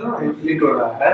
अच्छा इडली हो रहा है।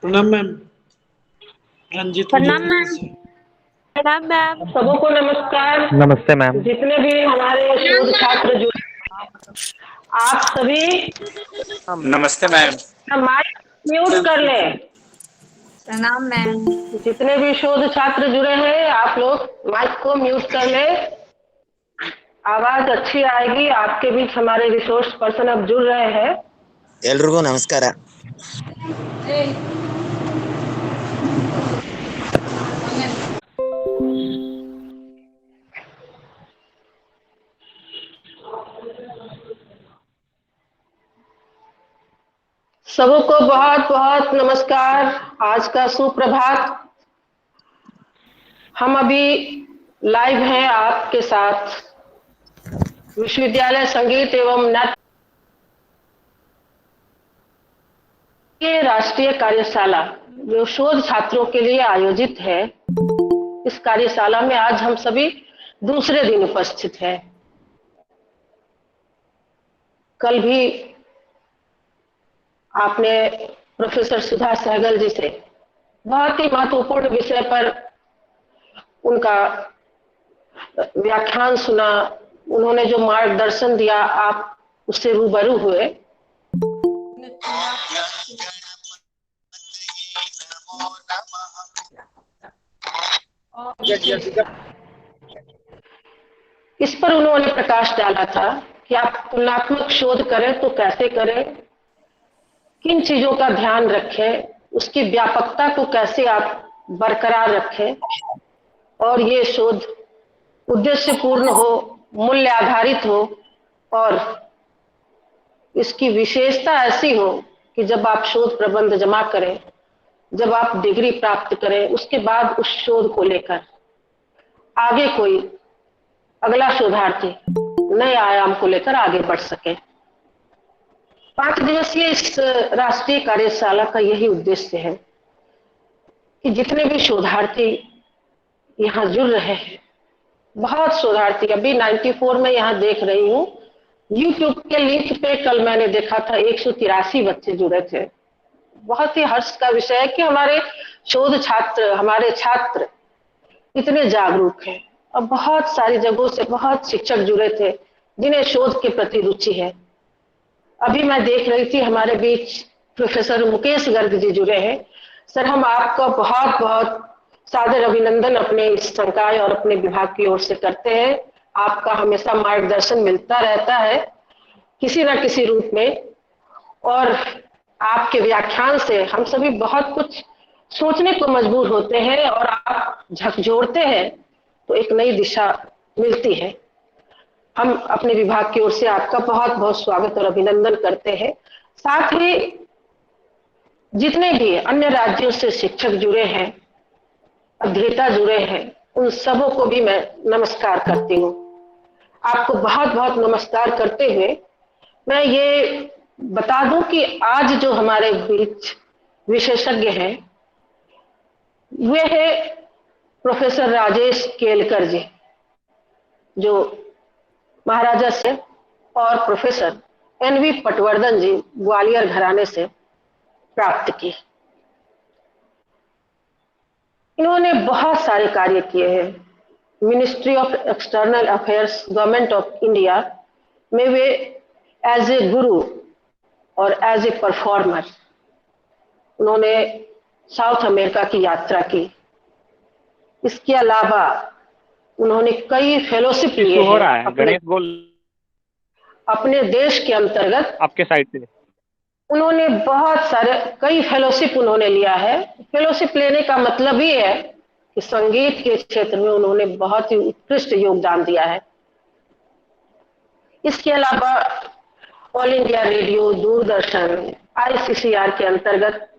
प्रणाम मैम। रंजीत को प्रणाम जितने मैम। से प्रणाम मैम। सबको नमस्कार। नमस्ते मैम। जितने भी हमारे शोध छात्र जुड़े, आप सभी नमस्ते मैम। अपना माइक म्यूट कर लें। प्रणाम मैम। जितने भी शोध छात्र जुड़े हैं, आप लोग माइक को म्यूट कर लें। आवाज अच्छी आएगी। आपके बीच हमारे रिसोर्स पर्सन अब जुड़ रहे हैं। ಎಲ್ರಿಗೂ ನಮಸ್ಕಾರ। सबको बहुत बहुत नमस्कार। आज का सुप्रभात। हम अभी लाइव हैं आपके साथ विश्वविद्यालय संगीत एवं नाट्य के राष्ट्रीय कार्यशाला जो शोध छात्रों के लिए आयोजित है। इस कार्यशाला में आज हम सभी दूसरे दिन उपस्थित हैं। कल भी आपने प्रोफेसर सुधा सहगल जी से बहुत ही महत्वपूर्ण विषय पर उनका व्याख्यान सुना। उन्होंने जो मार्गदर्शन दिया, आप उससे रूबरू हुए। इस पर उन्होंने प्रकाश डाला था कि आप तुलनात्मक शोध करें तो कैसे करें, किन चीजों का ध्यान रखें, उसकी व्यापकता को कैसे आप बरकरार रखें और ये शोध उद्देश्य पूर्ण हो, मूल्य आधारित हो और इसकी विशेषता ऐसी हो कि जब आप शोध प्रबंध जमा करें, जब आप डिग्री प्राप्त करें, उसके बाद उस शोध को लेकर आगे कोई अगला शोधार्थी नए आयाम को लेकर आगे बढ़ सके। 5 दिवसीय इस राष्ट्रीय कार्यशाला का यही उद्देश्य है कि जितने भी शोधार्थी यहाँ जुड़ रहे हैं, बहुत शोधार्थी अभी 94 में यहाँ देख रही हूँ। यूट्यूब के लिंक पे कल मैंने देखा था 183 बच्चे जुड़े थे। बहुत ही हर्ष का विषय है कि हमारे शोध छात्र, हमारे छात्र इतने जागरूक हैं और बहुत सारी जगहों से बहुत शिक्षक जुड़े थे जिन्हें शोध के प्रति रुचि है। अभी मैं देख रही थी हमारे बीच प्रोफेसर मुकेश गर्ग जी जुड़े हैं। सर, हम आपका बहुत बहुत सादर अभिनंदन अपने इस संकाय और अपने विभाग की ओर से करते हैं। आपका हमेशा मार्गदर्शन मिलता रहता है किसी न किसी रूप में, और आपके व्याख्यान से हम सभी बहुत कुछ सोचने को मजबूर होते हैं और आप झकझोरते हैं तो एक नई दिशा मिलती है। हम अपने विभाग की ओर से आपका बहुत बहुत स्वागत और अभिनंदन करते हैं। साथ ही जितने भी अन्य राज्यों से शिक्षक जुड़े हैं, अध्येता जुड़े हैं, उन सबों को भी मैं नमस्कार करती हूँ। आपको बहुत बहुत नमस्कार करते हुए मैं ये बता दूं कि आज जो हमारे बीच विशेषज्ञ हैं वे है प्रोफेसर राजेश केलकर जी, जो महाराजा से, और प्रोफेसर एनवी पटवर्धन जी ग्वालियर घराने से प्राप्त की। इन्होंने बहुत सारे कार्य किए हैं। Ministry of external affairs, government of India में वे एज ए गुरु और एज ए परफॉर्मर उन्होंने साउथ अमेरिका की यात्रा की। इसके अलावा उन्होंने कई फेलोशिप लिए हो रहा हैं है। गणेश बोल अपने देश के अंतर्गत। आपके साइड से उन्होंने बहुत सारे कई फेलोशिप उन्होंने लिया है। फेलोशिप लेने का मतलब ही है कि संगीत के क्षेत्र में उन्होंने बहुत ही उत्कृष्ट योगदान दिया है। इसके अलावा all India radio, Doordarshan, ICCR के अंतर्गत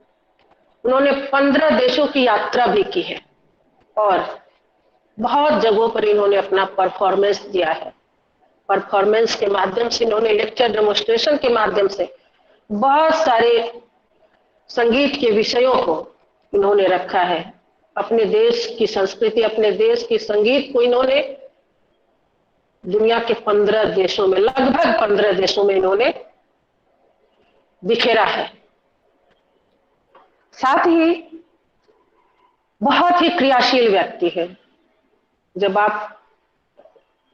उन्होंने 15 देशों की यात्रा भी की है और बहुत जगहों पर इन्होंने अपना परफॉर्मेंस दिया है। परफॉर्मेंस के माध्यम से, इन्होंने लेक्चर डेमोन्स्ट्रेशन के माध्यम से बहुत सारे संगीत के विषयों को इन्होंने रखा है। अपने देश की संस्कृति, अपने देश की संगीत को इन्होंने दुनिया के 15 देशों में, लगभग 15 देशों में इन्होंने बिखेरा है। साथ ही बहुत ही क्रियाशील व्यक्ति है। जब आप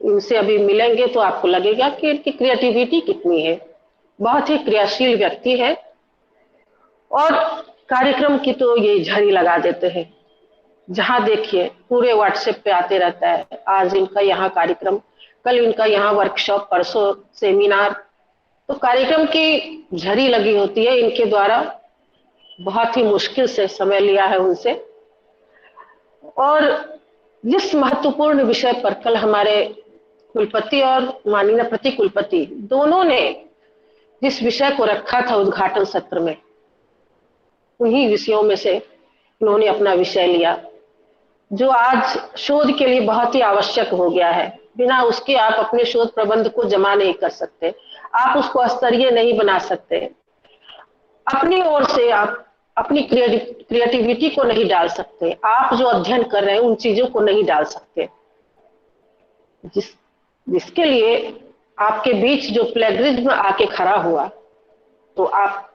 इनसे अभी मिलेंगे तो आपको लगेगा कि इनकी क्रिएटिविटी कितनी है। बहुत ही क्रियाशील व्यक्ति है और कार्यक्रम की तो ये झड़ी लगा देते हैं। जहां देखिए पूरे व्हाट्सएप पे आते रहता है, आज इनका यहाँ कार्यक्रम, कल इनका यहाँ वर्कशॉप, परसों सेमिनार। तो कार्यक्रम की झड़ी लगी होती है इनके द्वारा। बहुत ही मुश्किल से समय लिया है उनसे। और जिस महत्वपूर्ण विषय पर कल हमारे कुलपति और माननीय प्रति कुलपति दोनों ने जिस विषय को रखा था उद्घाटन सत्र में, उन्हीं विषयों में से इन्होंने अपना विषय लिया, जो आज शोध के लिए बहुत ही आवश्यक हो गया है। बिना उसके आप अपने शोध प्रबंध को जमा नहीं कर सकते, आप उसको स्तरीय नहीं बना सकते, अपनी ओर से आप अपनी क्रिएटिविटी को नहीं डाल सकते, आप जो अध्ययन कर रहे हैं उन चीजों को नहीं डाल सकते, जिसके लिए आपके बीच जो प्लेगरिज्म आके खड़ा हुआ, तो आप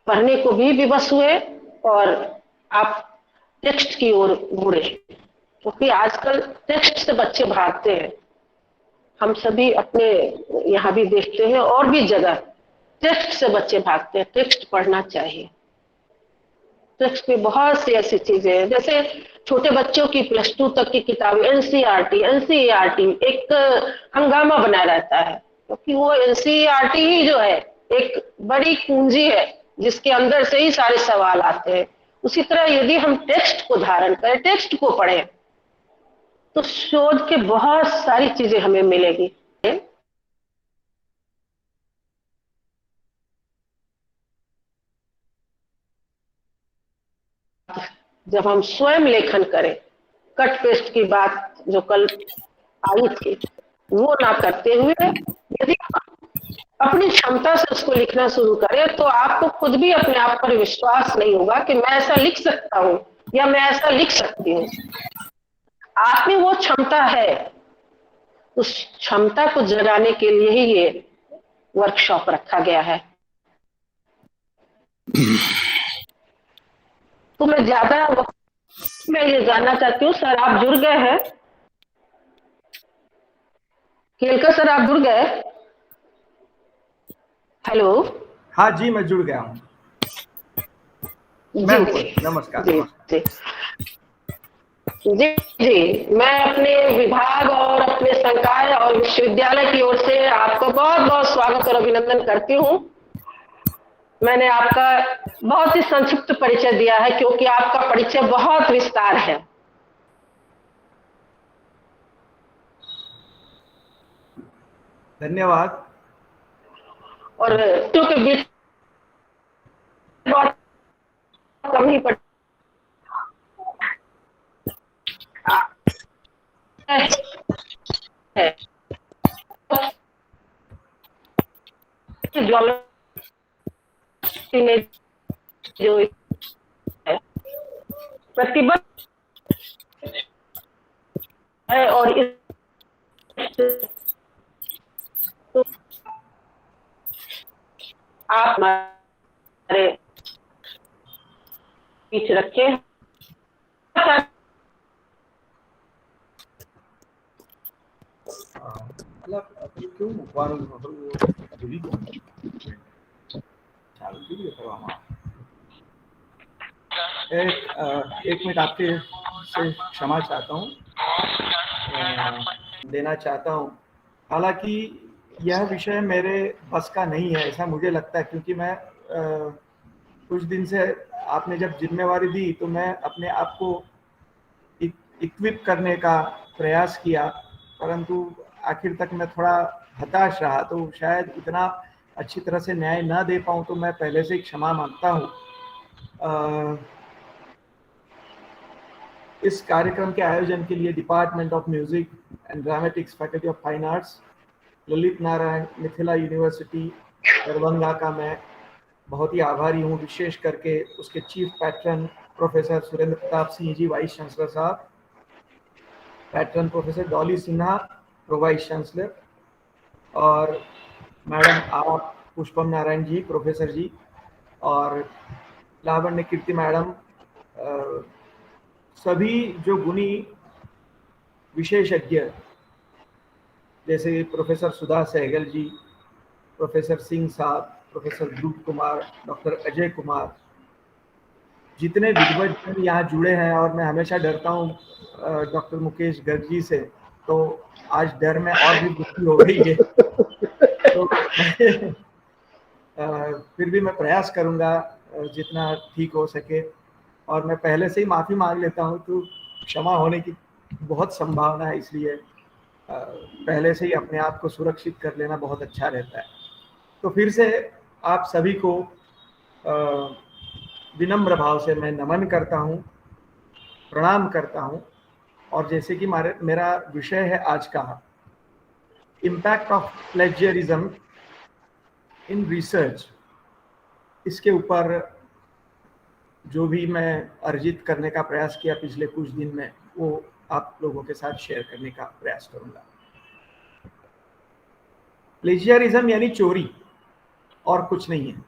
पढ़ने को भी विवश हुए और आप टेक्स्ट की ओर मुड़े, क्योंकि आजकल टेक्स्ट से बच्चे भागते हैं। हम सभी अपने यहाँ भी देखते हैं और भी जगह टेक्स्ट से बच्चे भागते हैं। टेक्स्ट पढ़ना चाहिए। टेक्स्ट में बहुत सी ऐसी चीजें हैं, जैसे छोटे बच्चों की +2 तक की किताबें, एनसीईआरटी एक हंगामा बना रहता है, क्योंकि वो एनसीईआरटी ही जो है एक बड़ी पूंजी है जिसके अंदर से ही सारे सवाल आते हैं। उसी तरह यदि हम टेक्स्ट को धारण करें, टेक्स्ट को पढ़ें, तो शोध के बहुत सारी चीजें हमें मिलेगी। जब हम स्वयं लेखन करें, कट पेस्ट की बात जो कल आई थी वो ना करते हुए यदि अपनी क्षमता से उसको लिखना शुरू करें, तो आपको खुद भी अपने आप पर विश्वास नहीं होगा कि मैं ऐसा लिख सकता हूं या मैं ऐसा लिख सकती हूँ। आप में वो क्षमता है, उस क्षमता को जगाने के लिए ही ये वर्कशॉप रखा गया है। तो मैं ये जानना चाहती हूँ, सर आप जुड़ गए हैं? केलकर सर आप जुड़ गए? हेलो। हाँ जी, मैं जुड़ गया हूँ। नमस्कार। जी जी जी जी, मैं अपने विभाग और अपने संकाय और विश्वविद्यालय की ओर से आपको बहुत बहुत स्वागत और अभिनंदन करती हूँ। मैंने आपका बहुत ही संक्षिप्त परिचय दिया है, क्योंकि आपका परिचय बहुत विस्तार है। धन्यवाद। और क्योंकि बीच बहुत कम ही है जो प्रतिबद्ध है और इस तो आप हमारे बीच रखे। क्यों एक मिनट आपके से क्षमा चाहता हूँ, देना चाहता हूँ। हालांकि यह विषय मेरे बस का नहीं है, ऐसा मुझे लगता है, क्योंकि मैं कुछ दिन से आपने जब जिम्मेवारी दी तो मैं अपने आप को इक्विप करने का प्रयास किया, परंतु आखिर तक मैं थोड़ा हताश रहा। तो शायद इतना अच्छी तरह से न्याय ना दे पाऊँ, तो मैं पहले से ही क्षमा मांगता हूँ। इस कार्यक्रम के आयोजन के लिए department of music and dramatics, faculty of fine arts, Lalit Narayan Mithila university Darbhanga का मैं बहुत ही आभारी हूँ। विशेष करके उसके chief patron professor Surendra Pratap Singh ji, vice chancellor साहब, patron professor Dolly Sinha, pro vice chancellor, और मैडम आप पुष्पम नारायण जी, प्रोफेसर जी, और लावण्य कीर्ति मैडम, सभी जो गुणी विशेषज्ञ जैसे प्रोफेसर सुधा सहगल जी, प्रोफेसर सिंह साहब, प्रोफेसर ध्रुव कुमार, डॉक्टर अजय कुमार, जितने विद्वत जन यहाँ जुड़े हैं, और मैं हमेशा डरता हूँ डॉक्टर मुकेश गर्ग जी से, तो आज डर में और भी वृद्धि हो गई है। तो फिर भी मैं प्रयास करूँगा जितना ठीक हो सके, और मैं पहले से ही माफ़ी मांग लेता हूँ, तो क्षमा होने की बहुत संभावना है, इसलिए पहले से ही अपने आप को सुरक्षित कर लेना बहुत अच्छा रहता है। तो फिर से आप सभी को विनम्र भाव से मैं नमन करता हूँ, प्रणाम करता हूँ। और जैसे कि मेरा विषय है आज का impact of plagiarism in research, इसके ऊपर जो भी मैं अर्जित करने का प्रयास किया पिछले कुछ दिन में, वो आप लोगों के साथ शेयर करने का प्रयास करूंगा। प्लेजियरिज्म यानी चोरी, और कुछ नहीं है।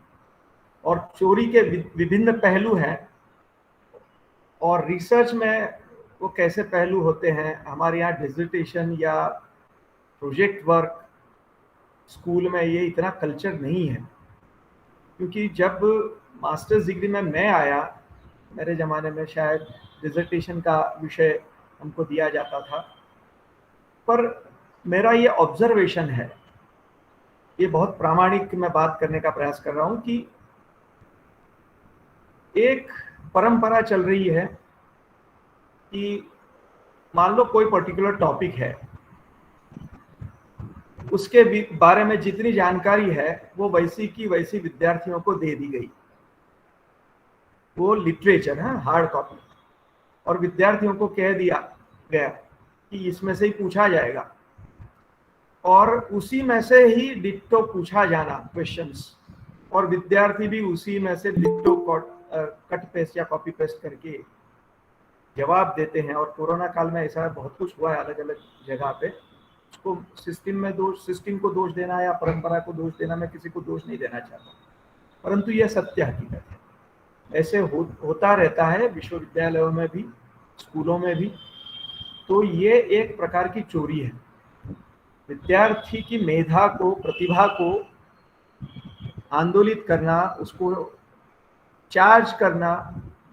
और चोरी के विभिन्न पहलू हैं, और रिसर्च में वो कैसे पहलू होते हैं। हमारे यहाँ डिसर्टेशन या प्रोजेक्ट वर्क स्कूल में ये इतना कल्चर नहीं है, क्योंकि जब मास्टर्स डिग्री में मैं आया, मेरे ज़माने में शायद डिसर्टेशन का विषय हमको दिया जाता था। पर मेरा ये ऑब्जर्वेशन है, ये बहुत प्रामाणिक मैं बात करने का प्रयास कर रहा हूँ, कि एक परंपरा चल रही है कि मान लो कोई पर्टिकुलर टॉपिक है, उसके बारे में जितनी जानकारी है वो वैसी की वैसी विद्यार्थियों को दे दी गई। वो लिटरेचर है, हार्ड कॉपी, और विद्यार्थियों को कह दिया गया कि इसमें से ही पूछा जाएगा, और उसी में से ही डिट्टो पूछा जाना क्वेश्चंस, और विद्यार्थी भी उसी में से डिट्टो कट पेस्ट या कॉपी पेस्ट करके जवाब देते हैं। और कोरोना काल में ऐसा बहुत कुछ हुआ है अलग अलग जगह पे। उसको सिस्टम को दोष देना या परंपरा को दोष देना, मैं किसी को दोष नहीं देना चाहता, परंतु यह सत्य हकीकत है। ऐसे होता रहता है विश्वविद्यालयों में भी, स्कूलों में भी। तो ये एक प्रकार की चोरी है। विद्यार्थी की मेधा को, प्रतिभा को आंदोलित करना, उसको चार्ज करना,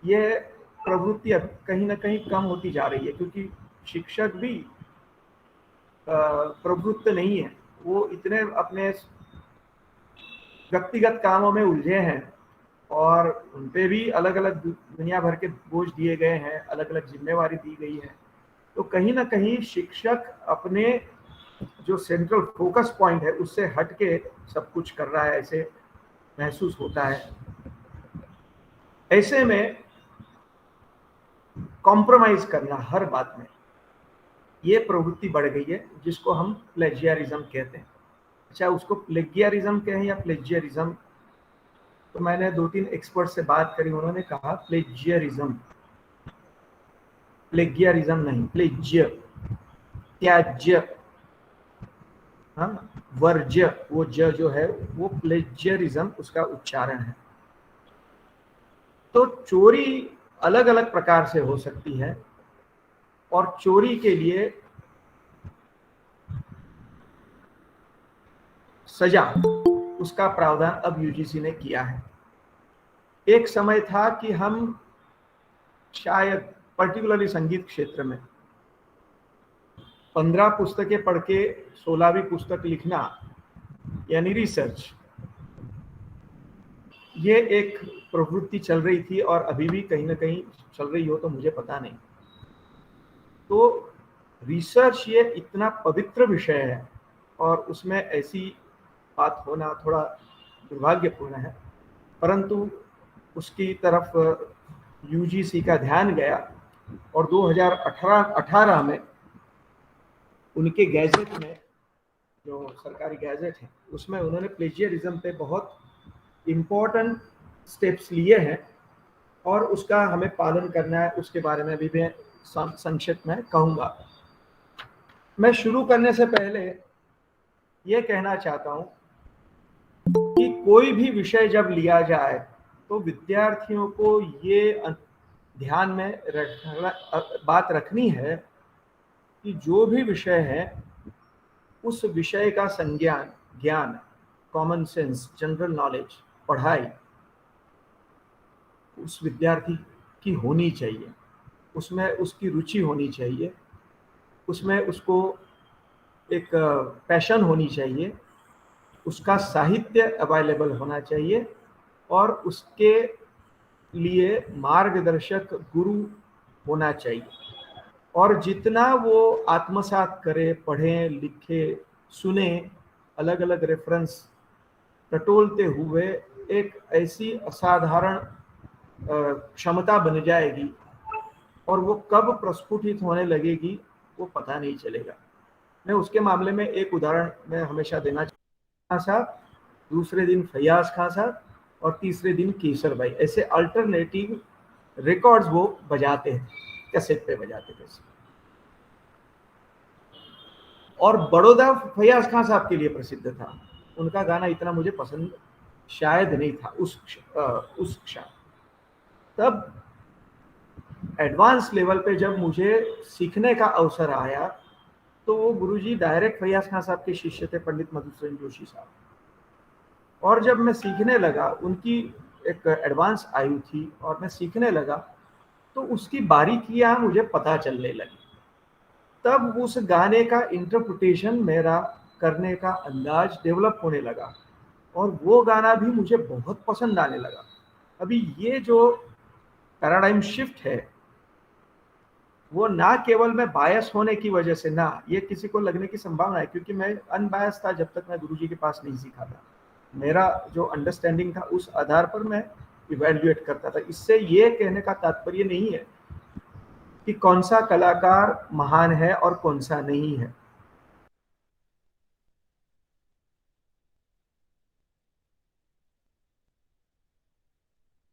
ये प्रवृत्ति अब कहीं ना कहीं कम होती जा रही है, क्योंकि शिक्षक भी प्रवृत्त नहीं है। वो इतने अपने व्यक्तिगत कामों में उलझे हैं, और उन पे भी अलग अलग दुनिया भर के बोझ दिए गए हैं, अलग अलग जिम्मेवारी दी गई है। तो कहीं ना कहीं शिक्षक अपने जो सेंट्रल फोकस पॉइंट है उससे हट के सब कुछ कर रहा है, ऐसे महसूस होता है। ऐसे में कॉम्प्रोमाइज करना हर बात में, ये प्रवृत्ति बढ़ गई है, जिसको हम प्लेजियरिज्म कहते हैं। अच्छा, उसको प्लेगियरिज्म कहें या प्लेजियरिज्म, तो मैंने 2-3 एक्सपर्ट से बात करी, उन्होंने कहा प्लेजियरिज्म, प्लेगियरिज्म नहीं, प्लेज्य, त्याज्य, हाँ, वर्ज्य, वो ज जो है वो प्लेजियरिज्म उसका उच्चारण है। तो चोरी अलग अलग प्रकार से हो सकती है, और चोरी के लिए सजा, उसका प्रावधान अब यूजीसी ने किया है। एक समय था कि हम शायद पर्टिकुलरली संगीत क्षेत्र में 15 पुस्तकें पढ़ के 16वीं पुस्तक लिखना यानी रिसर्च, ये एक प्रवृत्ति चल रही थी, और अभी भी कहीं ना कहीं चल रही हो तो मुझे पता नहीं। तो रिसर्च ये इतना पवित्र विषय है, और उसमें ऐसी बात होना थोड़ा दुर्भाग्यपूर्ण है, परंतु उसकी तरफ यूजीसी का ध्यान गया, और 2018 में उनके गैजेट में, जो सरकारी गैजेट है, उसमें उन्होंने प्लेजियरिज्म पे बहुत इम्पोर्टेंट स्टेप्स लिए हैं, और उसका हमें पालन करना है। उसके बारे में भी मैं संक्षिप्त में कहूँगा। मैं शुरू करने से पहले ये कहना चाहता हूँ कि कोई भी विषय जब लिया जाए तो विद्यार्थियों को ये ध्यान में बात रखनी है कि जो भी विषय है उस विषय का संज्ञान, ज्ञान, कॉमन सेंस, जनरल नॉलेज, पढ़ाई उस विद्यार्थी की होनी चाहिए, उसमें उसकी रुचि होनी चाहिए, उसमें उसको एक पैशन होनी चाहिए, उसका साहित्य अवेलेबल होना चाहिए और उसके लिए मार्गदर्शक गुरु होना चाहिए। और जितना वो आत्मसात करे, पढ़े, लिखे, सुने, अलग अलग रेफरेंस टटोलते हुए एक ऐसी असाधारण क्षमता बन जाएगी और वो कब प्रस्फुटित होने लगेगी वो पता नहीं चलेगा। मैं उसके मामले में एक उदाहरण मैं हमेशा देना चाहता साहब, दूसरे दिन फैयाज खां साहब और तीसरे दिन केसर भाई, ऐसे अल्टरनेटिव रिकॉर्ड्स वो बजाते हैं, कैसेट पे बजाते थे। और बड़ौदा फैयाज खां साहब के लिए प्रसिद्ध था, उनका गाना इतना मुझे पसंद शायद नहीं था उस क्षण। तब एडवांस लेवल पे जब मुझे सीखने का अवसर आया तो वो गुरुजी डायरेक्ट फैयाज खां साहब के शिष्य थे, पंडित मधुसूदन जोशी साहब। और जब मैं सीखने लगा, उनकी एक एडवांस आयु थी और मैं सीखने लगा तो उसकी बारीकियां मुझे पता चलने लगी। तब उस गाने का इंटरप्रिटेशन, मेरा करने का अंदाज डेवलप होने लगा और वो गाना भी मुझे बहुत पसंद आने लगा। अभी ये जो पैराडाइम शिफ्ट है वो ना केवल मैं बायस होने की वजह से, ना ये किसी को लगने की संभावना है, क्योंकि मैं अनबायस था जब तक मैं गुरुजी के पास नहीं सीखा था। मेरा जो अंडरस्टैंडिंग था उस आधार पर मैं इवैल्यूएट करता था। इससे ये कहने का तात्पर्य नहीं है कि कौन सा कलाकार महान है और कौन सा नहीं है।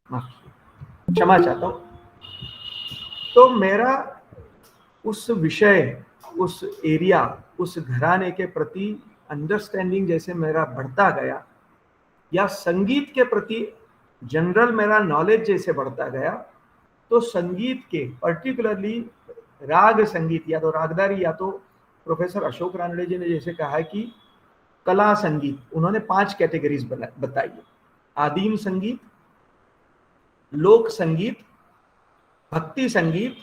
क्षमा चाहता हूं। तो मेरा उस विषय, उस एरिया, उस घराने के प्रति अंडरस्टैंडिंग जैसे मेरा बढ़ता गया, या संगीत के प्रति जनरल मेरा नॉलेज जैसे बढ़ता गया, तो संगीत के पर्टिकुलरली राग संगीत, या तो रागदारी, या तो प्रोफेसर अशोक रानड़े जी ने जैसे कहा कि कला संगीत, उन्होंने 5 कैटेगरीज बताई है: आदिम संगीत, लोक संगीत, भक्ति संगीत,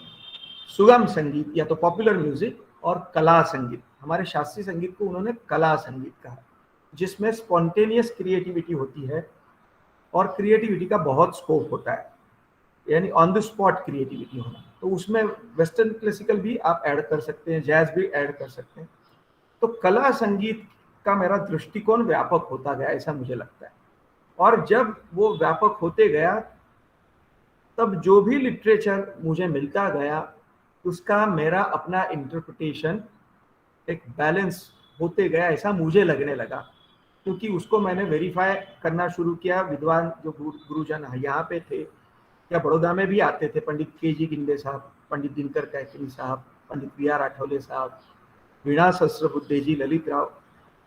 सुगम संगीत या तो पॉपुलर म्यूजिक, और कला संगीत। हमारे शास्त्रीय संगीत को उन्होंने कला संगीत कहा, जिसमें स्पॉन्टेनियस क्रिएटिविटी होती है और क्रिएटिविटी का बहुत स्कोप होता है, यानी ऑन द स्पॉट क्रिएटिविटी होना। तो उसमें वेस्टर्न क्लासिकल भी आप ऐड कर सकते हैं, जैज भी ऐड कर सकते हैं। तो कला संगीत का मेरा दृष्टिकोण व्यापक होता गया, ऐसा मुझे लगता है। और जब वो व्यापक होते गया तब जो भी लिटरेचर मुझे मिलता गया उसका मेरा अपना इंटरप्रिटेशन एक बैलेंस होते गया, ऐसा मुझे लगने लगा, क्योंकि उसको मैंने वेरीफाई करना शुरू किया। विद्वान जो गुरुजन यहाँ पे थे या बड़ौदा में भी आते थे, पंडित के.जी. गिंडे साहब, पंडित दिनकर कैकरी साहब, पंडित वी.आर. आठवले साहब, वीणा सहस्रबुद्धे जी, ललित राव,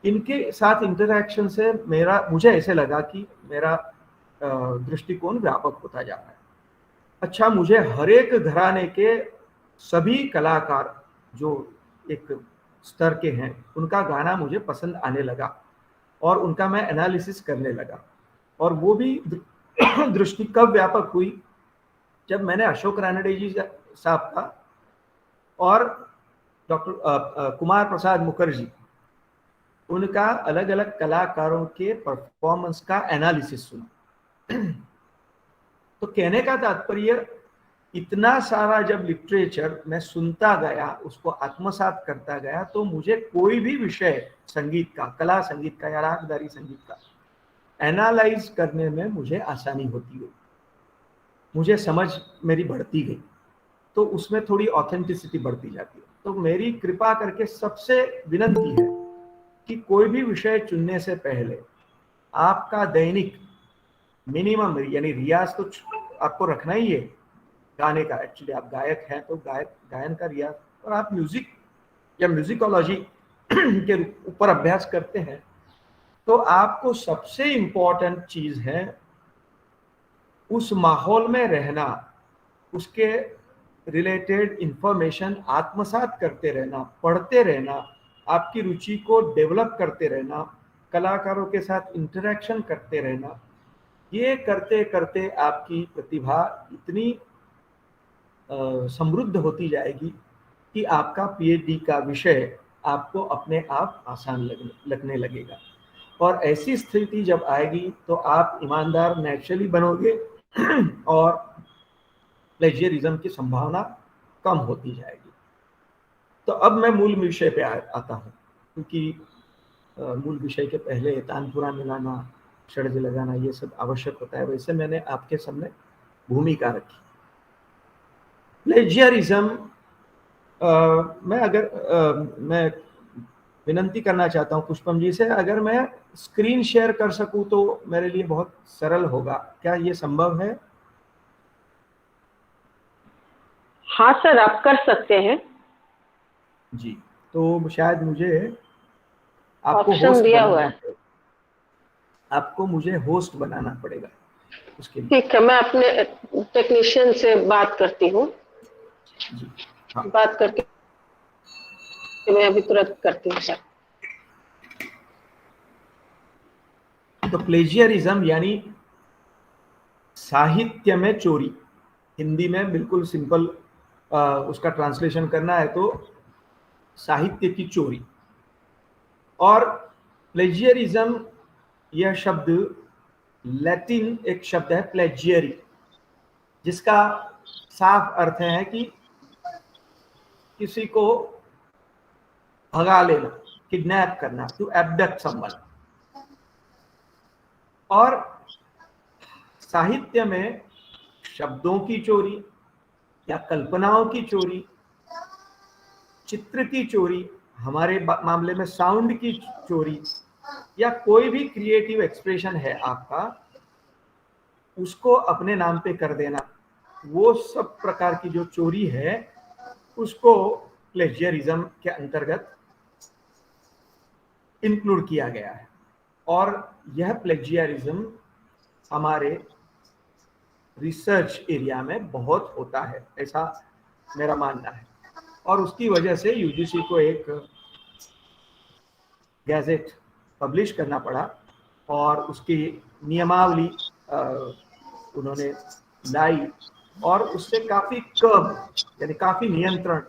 इनके साथ इंटरैक्शन से मुझे ऐसे लगा कि मेरा दृष्टिकोण व्यापक होता जा रहा है। अच्छा, मुझे हर एक घराने के सभी कलाकार जो एक स्तर के हैं उनका गाना मुझे पसंद आने लगा और उनका मैं एनालिसिस करने लगा। और वो भी दृष्टि कब व्यापक हुई, जब मैंने अशोक रानड़े जी साहब का और डॉक्टर कुमार प्रसाद मुखर्जी, उनका अलग अलग कलाकारों के परफॉर्मेंस का एनालिसिस सुना। तो कहने का तात्पर्य, इतना सारा जब लिटरेचर मैं सुनता गया, उसको आत्मसात करता गया, तो मुझे कोई भी विषय संगीत का, कला संगीत का या रागदारी संगीत का एनालाइज करने में मुझे आसानी होती गई, मुझे समझ मेरी बढ़ती गई, तो उसमें थोड़ी ऑथेंटिसिटी बढ़ती जाती है। तो मेरी कृपा करके सबसे विनती है कि कोई भी विषय चुनने से पहले आपका दैनिक मिनिमम, यानी रियाज तो आपको रखना ही है गाने का। एक्चुअली आप गायक हैं तो गायन का रियाज, और आप म्यूजिक या म्यूजिकोलॉजी के ऊपर अभ्यास करते हैं, तो आपको सबसे इम्पोर्टेंट चीज है उस माहौल में रहना, उसके रिलेटेड इंफॉर्मेशन आत्मसात करते रहना, पढ़ते रहना, आपकी रुचि को डेवलप करते रहना, कलाकारों के साथ इंटरेक्शन करते रहना, ये करते करते आपकी प्रतिभा इतनी समृद्ध होती जाएगी कि आपका पीएचडी का विषय आपको अपने आप आसान लगने लगेगा। और ऐसी स्थिति जब आएगी तो आप ईमानदार नेचुरली बनोगे और प्लेजियरिज्म की संभावना कम होती जाएगी। तो अब मैं मूल विषय पे आता हूँ, क्योंकि मूल विषय के पहले तानपुरा मिलाना, षड्ज लगाना ये सब आवश्यक होता है। वैसे मैंने आपके सामने भूमिका रखी। प्लेजियरिज्म मैं विनंती करना चाहता हूँ पुष्पम जी से, अगर मैं स्क्रीन शेयर कर सकूं तो मेरे लिए बहुत सरल होगा। क्या ये संभव है? हाँ सर, आप कर सकते हैं जी। तो शायद मुझे आपको ऑप्शन होस्ट दिया हुआ है। आपको मुझे होस्ट बनाना पड़ेगा उसके लिए। ठीक है, मैं अपने टेक्नीशियन से बात करती हूँ। जी हाँ। बात करके मैं अभी तुरंत करती हूँ सर। तो प्लेजियरिज्म यानी साहित्य में चोरी, हिंदी में बिल्कुल सिंपल उसका ट्रांसलेशन करना है तो साहित्य की चोरी। और प्लेजियरिज्म यह शब्द लैटिन एक शब्द है प्लेजियरी, जिसका साफ अर्थ है कि किसी को भगा लेना, किडनैप करना, टू एब्डक्ट समवन। और साहित्य में शब्दों की चोरी या कल्पनाओं की चोरी, चित्र की चोरी, हमारे मामले में साउंड की चोरी, या कोई भी क्रिएटिव एक्सप्रेशन है आपका, उसको अपने नाम पे कर देना, वो सब प्रकार की जो चोरी है उसको प्लेजियरिज्म के अंतर्गत इंक्लूड किया गया है। और यह प्लेजियरिज्म हमारे रिसर्च एरिया में बहुत होता है, ऐसा मेरा मानना है। और उसकी वजह से यूजीसी को एक गैजेट पब्लिश करना पड़ा और उसकी नियमावली उन्होंने लाई, और उससे काफ़ी कर्व यानी काफ़ी नियंत्रण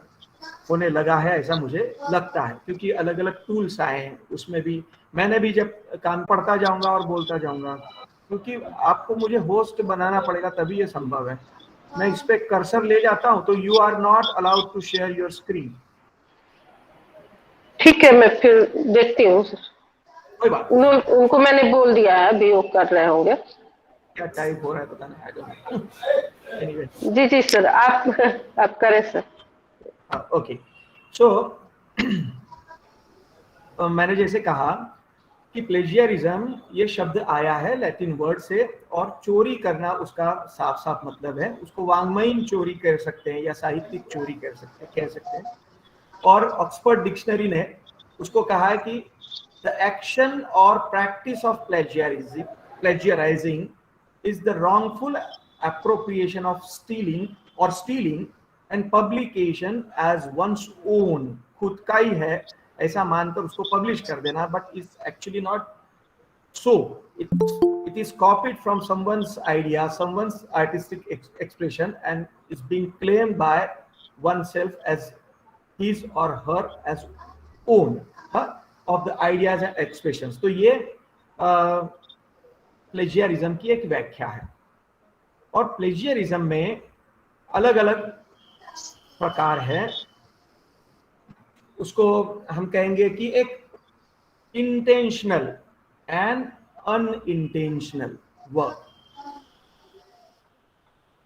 होने लगा है, ऐसा मुझे लगता है। क्योंकि अलग अलग टूल्स आए हैं, उसमें भी मैंने भी जब काम पढ़ता जाऊंगा और बोलता जाऊंगा, क्योंकि आपको मुझे होस्ट बनाना पड़ेगा तभी ये संभव है। मैं इस पे कर्सर ले जाता हूं तो you are not allowed to share your screen. ठीक है, मैं फिर देखती हूँ सर। कोई बात उनको मैंने बोल दिया है, अभी वो कर रहे होंगे। क्या टाइप हो रहा है पता नहीं। Anyway. जी सर, आप करें सर। ओके, सो मैंने जैसे कहा कि प्लेजियरिज्म ये शब्द आया है लैटिन वर्ड से, और चोरी करना उसका साफ साफ मतलब है। उसको वांग्मयीन चोरी कह सकते हैं या साहित्यिक चोरी कह सकते हैं। और ऑक्सफोर्ड डिक्शनरी ने उसको कहा है कि द एक्शन और practice of plagiarising is the wrongful appropriation of stealing and publication as one's own, खुद का ही है ऐसा मानकर उसको पब्लिश कर देना, but is actually not so. It is copied from someone's idea, someone's artistic expression, and is being claimed by oneself as his or her as own of the ideas and expressions. तो ये plagiarism की एक व्याख्या है। और plagiarism में अलग अलग प्रकार है। उसको हम कहेंगे कि एक इंटेंशनल एंड अनइंटेंशनल वर्क,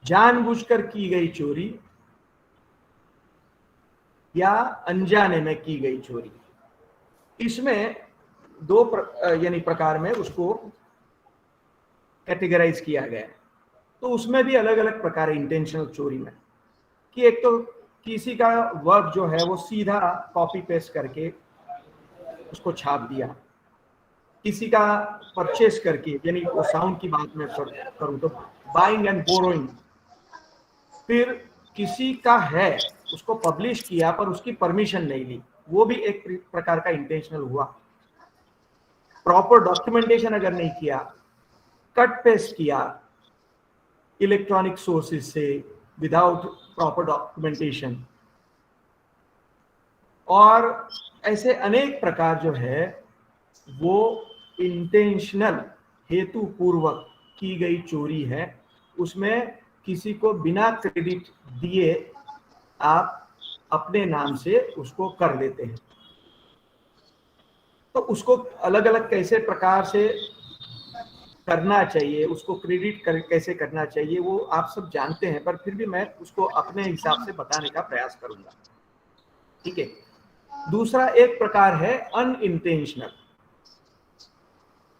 जानबूझकर की गई चोरी या अनजाने में की गई चोरी। इसमें दो यानी प्रकार में उसको कैटेगराइज किया गया है। तो उसमें भी अलग अलग प्रकार है इंटेंशनल चोरी में, कि एक तो किसी का वर्क जो है वो सीधा कॉपी पेस्ट करके उसको छाप दिया, किसी का परचेस करके, यानी वो साउंड की बात में करूं तो बाइंग एंड बोरोइंग, फिर किसी का है, उसको पब्लिश किया पर उसकी परमिशन नहीं ली, वो भी एक प्रकार का इंटेंशनल हुआ। प्रॉपर डॉक्यूमेंटेशन अगर नहीं किया, कट पेस्ट किया इलेक्ट्रॉनिक सोर्सेज से विदाउट प्रॉपर डॉक्यूमेंटेशन, और ऐसे अनेक प्रकार जो है वो इंटेंशनल हेतु पूर्वक की गई चोरी है। उसमें किसी को बिना क्रेडिट दिए आप अपने नाम से उसको कर देते हैं। तो उसको अलग अलग कैसे प्रकार से करना चाहिए, उसको क्रेडिट कैसे करना चाहिए, वो आप सब जानते हैं, पर फिर भी मैं उसको अपने हिसाब से बताने का प्रयास करूंगा। ठीक है। दूसरा एक प्रकार है अनइंटेंशनल,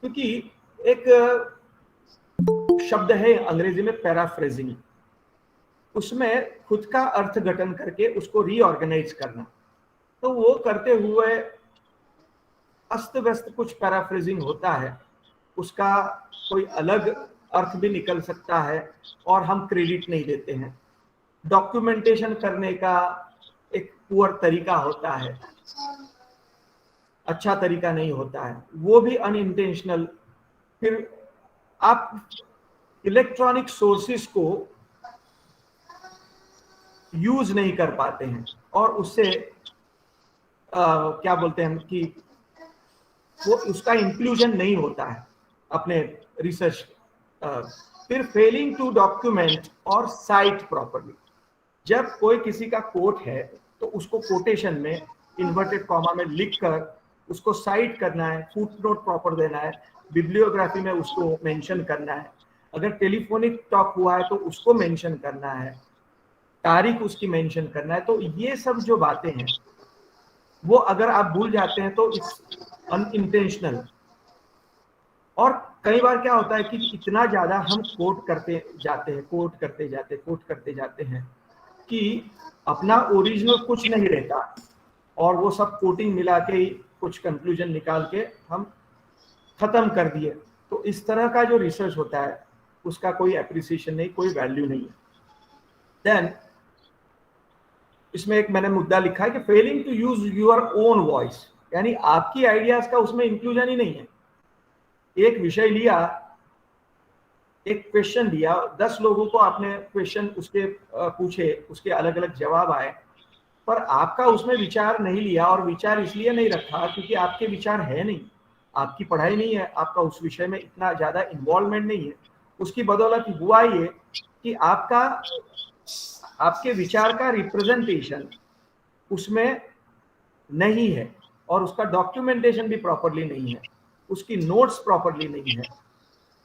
क्योंकि एक शब्द है अंग्रेजी में पैराफ्रेजिंग, उसमें खुद का अर्थघटन करके उसको रीऑर्गेनाइज करना। तो वो करते हुए अस्त व्यस्त कुछ पैराफ्रेजिंग होता है, उसका कोई अलग अर्थ भी निकल सकता है और हम क्रेडिट नहीं देते हैं। डॉक्यूमेंटेशन करने का एक पुअर तरीका होता है, अच्छा तरीका नहीं होता है, वो भी अनइंटेंशनल। फिर आप इलेक्ट्रॉनिक सोर्सेस को यूज नहीं कर पाते हैं और उससे क्या बोलते हैं कि वो उसका इंक्लूजन नहीं होता है अपने रिसर्च। फिर फेलिंग टू डॉक्यूमेंट और साइट प्रॉपर्ली, जब कोई किसी का कोट है तो उसको कोटेशन में इन्वर्टेड कॉमा में लिखकर उसको साइट करना है, फुटनोट प्रॉपर देना है, बिब्लियोग्राफी में उसको मेंशन करना है, अगर टेलीफोनिक टॉक हुआ है तो उसको मेंशन करना है, तारीख उसकी मेंशन करना है। तो ये सब जो बातें हैं वो अगर आप भूल जाते हैं तो इट्स अनइंटेंशनल। और कई बार क्या होता है कि इतना ज्यादा हम कोट करते जाते हैं कि अपना ओरिजिनल कुछ नहीं रहता और वो सब कोटिंग मिला के ही कुछ कंक्लूजन निकाल के हम खत्म कर दिए। तो इस तरह का जो रिसर्च होता है उसका कोई एप्रिसिएशन नहीं, कोई वैल्यू नहीं है। देन इसमें एक मैंने मुद्दा लिखा है कि failing to use your own voice, यानी आपकी आइडियाज का उसमें इंक्लूजन ही नहीं है। एक विषय लिया, एक क्वेश्चन दिया, 10 लोगों को आपने क्वेश्चन उसके पूछे, उसके अलग अलग जवाब आए, पर आपका उसमें विचार नहीं लिया। और विचार इसलिए नहीं रखा क्योंकि आपके विचार है नहीं, आपकी पढ़ाई नहीं है, आपका उस विषय में इतना ज्यादा इन्वॉल्वमेंट नहीं है। उसकी बदौलत हुआ ये कि आपके विचार का रिप्रेजेंटेशन उसमें नहीं है और उसका डॉक्यूमेंटेशन भी प्रॉपरली नहीं है, उसकी नोट्स प्रॉपरली नहीं है।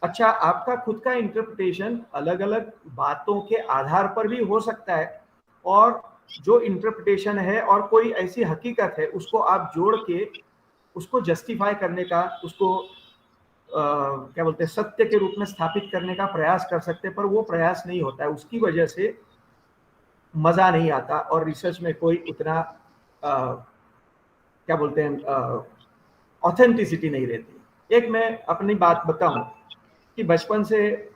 अच्छा, आपका खुद का इंटरप्रिटेशन अलग अलग बातों के आधार पर भी हो सकता है, और जो इंटरप्रिटेशन है और कोई ऐसी हकीकत है उसको आप जोड़ के उसको जस्टिफाई करने का, उसको क्या बोलते हैं, सत्य के रूप में स्थापित करने का प्रयास कर सकते हैं, पर वो प्रयास नहीं होता है। उसकी वजह से मजा नहीं आता और रिसर्च में कोई उतना क्या बोलते हैं ऑथेंटिसिटी नहीं रहती। एक मैं अपनी बात बताऊं कि बचपन से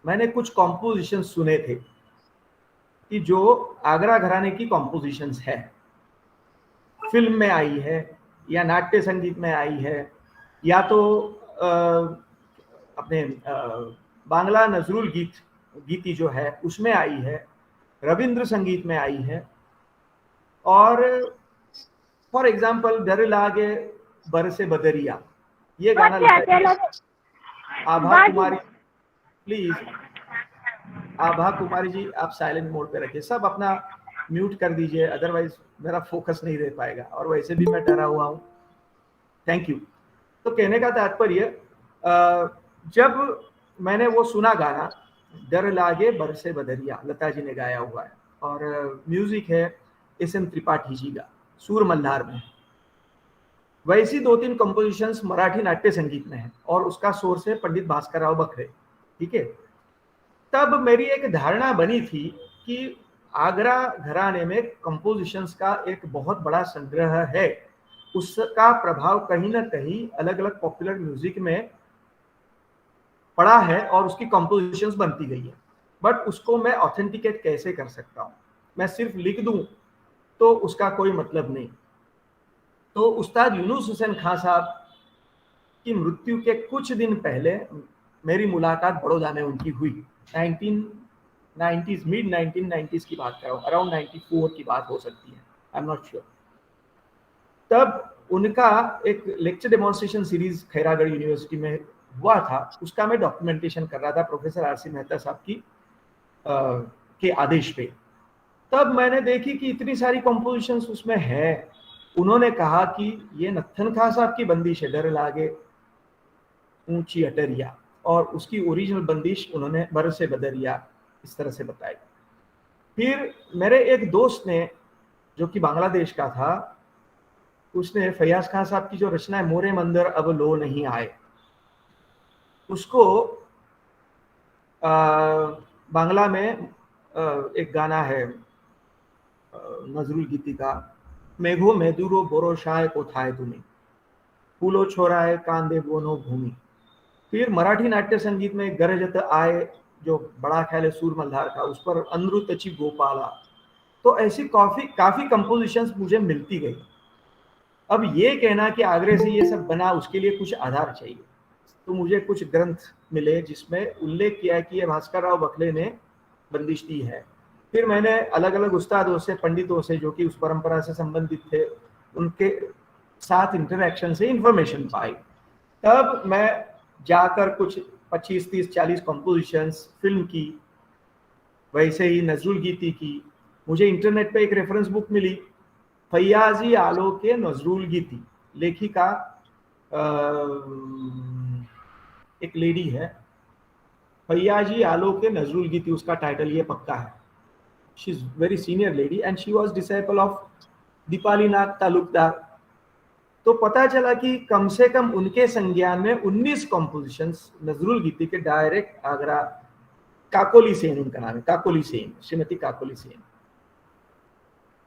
मैंने कुछ कॉम्पोजिशन सुने थे कि जो आगरा घराने की कॉम्पोजिशंस है, फिल्म में आई है या नाट्य संगीत में आई है, या तो अपने बांग्ला नजरुल गीति जो है उसमें आई है, रविंद्र संगीत में आई है। और फॉर एग्जाम्पल डर लागे बरसे बदरिया, ये गाना आभा कुमारी, प्लीज आभा कुमारी जी आप साइलेंट मोड पे रखिए, सब अपना म्यूट कर दीजिए, अदरवाइज मेरा फोकस नहीं रह पाएगा और वैसे भी मैं डरा हुआ हूँ। Thank you. तो कहने का तात्पर्य, जब मैंने वो सुना गाना डर लागे बरसे बदरिया, लता जी ने गाया हुआ है और म्यूजिक है एस.एन. त्रिपाठी जी का, सूर मल्हार में। वैसी 2-3 कंपोजिशंस मराठी नाट्य संगीत में है और उसका सोर्स है पंडित भास्कर राव बखरे। ठीक है। तब मेरी एक धारणा बनी थी कि आगरा घराने में कंपोजिशंस का एक बहुत बड़ा संग्रह है, उसका प्रभाव कहीं ना कहीं अलग अलग पॉपुलर म्यूजिक में पड़ा है और उसकी कंपोजिशंस बनती गई है। बट उसको मैं ऑथेंटिकेट कैसे कर सकता हूँ? मैं सिर्फ लिख दूं तो उसका कोई मतलब नहीं। तो उस्ताद यूनुस हुसैन खान साहब की मृत्यु के कुछ दिन पहले मेरी मुलाकात बड़ौदा में उनकी हुई। 1990s, मिड 1990s की बात कर रहा हूँ, अराउंड 94 की बात हो सकती है, आई एम नॉट श्योर। तब उनका एक lecture demonstration series Khairagarh university में हुआ था, उसका मैं डॉक्यूमेंटेशन कर रहा था प्रोफेसर आर.सी. मेहता साहब की के आदेश पे। तब मैंने देखी कि इतनी सारी कंपोजिशंस उसमें है। उन्होंने कहा कि ये नत्थन खां साहब की बंदिश है, डर लागे ऊंची अटरिया, और उसकी ओरिजिनल बंदिश उन्होंने बर से बदरिया इस तरह से बताई। फिर मेरे एक दोस्त ने, जो कि बांग्लादेश का था, उसने फैयाज खान साहब की जो रचना है मोरे मंदिर अब लो नहीं आए, उसको बांग्ला में एक गाना है नजरुल गीति का, मेघो मेदुरो बोरो शाय को थाए तुम्हें फूलो छोराए कांदे बोनो भूमि। फिर मराठी नाट्य संगीत में गरजत आए, जो बड़ा ख्याल है सूर मल्हार का, उस पर अनृतची गोपाला। तो ऐसी काफी कंपोजिशंस मुझे मिलती गई। अब ये कहना कि आगरे से ये सब बना, उसके लिए कुछ आधार चाहिए। तो मुझे कुछ ग्रंथ मिले जिसमें उल्लेख किया कि ये भास्कर राव बखले ने बंदिश दी है। फिर मैंने अलग अलग उस्तादों से, पंडितों से, जो कि उस परंपरा से संबंधित थे, उनके साथ इंटरेक्शन से इंफॉर्मेशन पाई। तब मैं जाकर कुछ 25, 30, 40 कंपोजिशंस फिल्म की, वैसे ही नजरुल गीति की। मुझे इंटरनेट पे एक रेफरेंस बुक मिली, फैयाजी आलो के नजरुल गीति, लेखिका एक लेडी है, फैयाजी आलो के नजरुल गीति, उसका टाइटल ये पक्का है। She is very senior lady and she was disciple of Dipalinath Talukdar. तो पता चला कि कम से कम उनके संज्ञान में 19 कंपोजिशंस नजरुल गीति के डायरेक्ट आगरा, काकोली सेन उनका नाम है, काकोली सेन, श्रीमती काकोली सेन।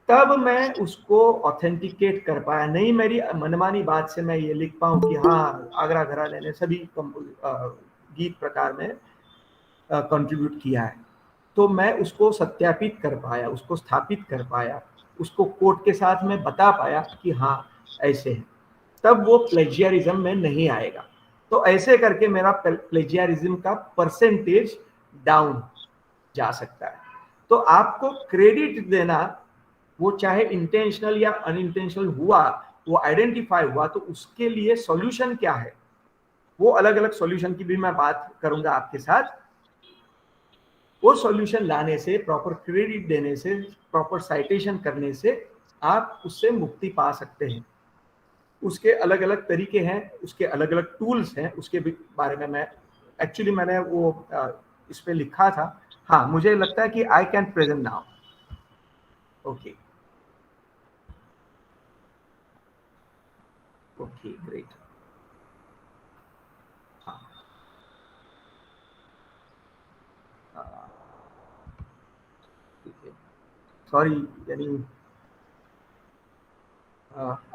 तब मैं उसको ऑथेंटिकेट कर पाया। नहीं मेरी मनमानी बात से मैं ये लिख पाऊँ कि हाँ आगरा घराने ने सभी गीत प्रकार में कंट्रीब्यूट किया है, तो मैं उसको सत्यापित कर पाया, उसको स्थापित कर पाया, उसको कोर्ट के साथ में बता पाया कि हाँ ऐसे है। तब वो प्लेजियरिज्म में नहीं आएगा। तो ऐसे करके मेरा प्लेजियरिज्म का परसेंटेज डाउन जा सकता है। तो आपको क्रेडिट देना, वो चाहे इंटेंशनल या अनइंटेंशनल हुआ, वो आइडेंटिफाई हुआ, तो उसके लिए सॉल्यूशन क्या है, वो अलग अलग सॉल्यूशन की भी मैं बात करूंगा आपके साथ। वो सॉल्यूशन लाने से, प्रॉपर क्रेडिट देने से, प्रॉपर साइटेशन करने से आप उससे मुक्ति पा सकते हैं। उसके अलग अलग तरीके हैं, उसके अलग अलग टूल्स हैं, उसके बारे में मैं एक्चुअली मैंने वो इस पे लिखा था। हाँ, मुझे लगता है कि I can present now. Okay okay, great. Sorry, यानी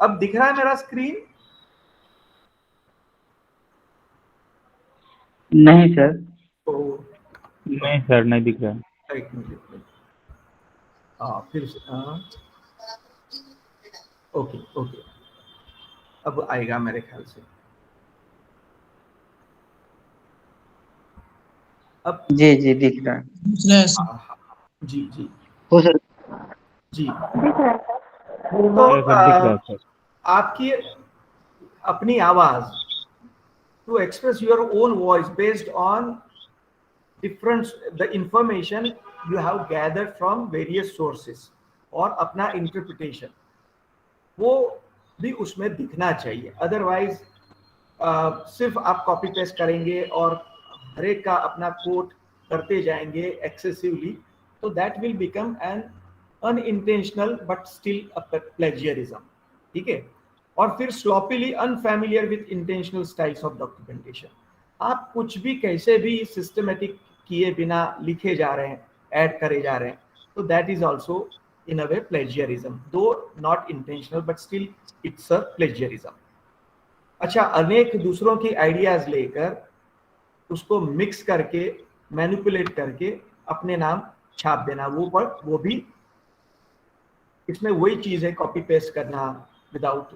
अब दिख रहा है मेरा स्क्रीन? नहीं सर, तो नहीं सर, नहीं दिख रहा है। एक मिनट, फिर से ओके ओके, अब आएगा मेरे ख्याल से। अब जी जी दिख रहा है। जी जी हो सर, जी। सर दिख रहा है सर। आपकी अपनी आवाज, to express your own voice based on the information you have gathered from various sources, और अपना इंटरप्रिटेशन वो भी उसमें दिखना चाहिए। अदरवाइज सिर्फ आप कॉपी पेस्ट करेंगे और हर एक का अपना कोट करते जाएंगे एक्सेसिवली, तो that will become an unintentional but still a plagiarism. ठीक है। और फिर sloppily unfamiliar with intentional styles of documentation. आप कुछ भी कैसे भी सिस्टमेटिक किए बिना लिखे जा रहे हैं, ऐड करे जा रहे हैं, तो that is also in a way plagiarism, though not intentional but still it's a plagiarism। अच्छा, अनेक दूसरों की आइडियाज लेकर उसको मिक्स करके मैनिपुलेट करके अपने नाम छाप देना, वो भी इसमें वही चीज है, कॉपी पेस्ट करना विदाउट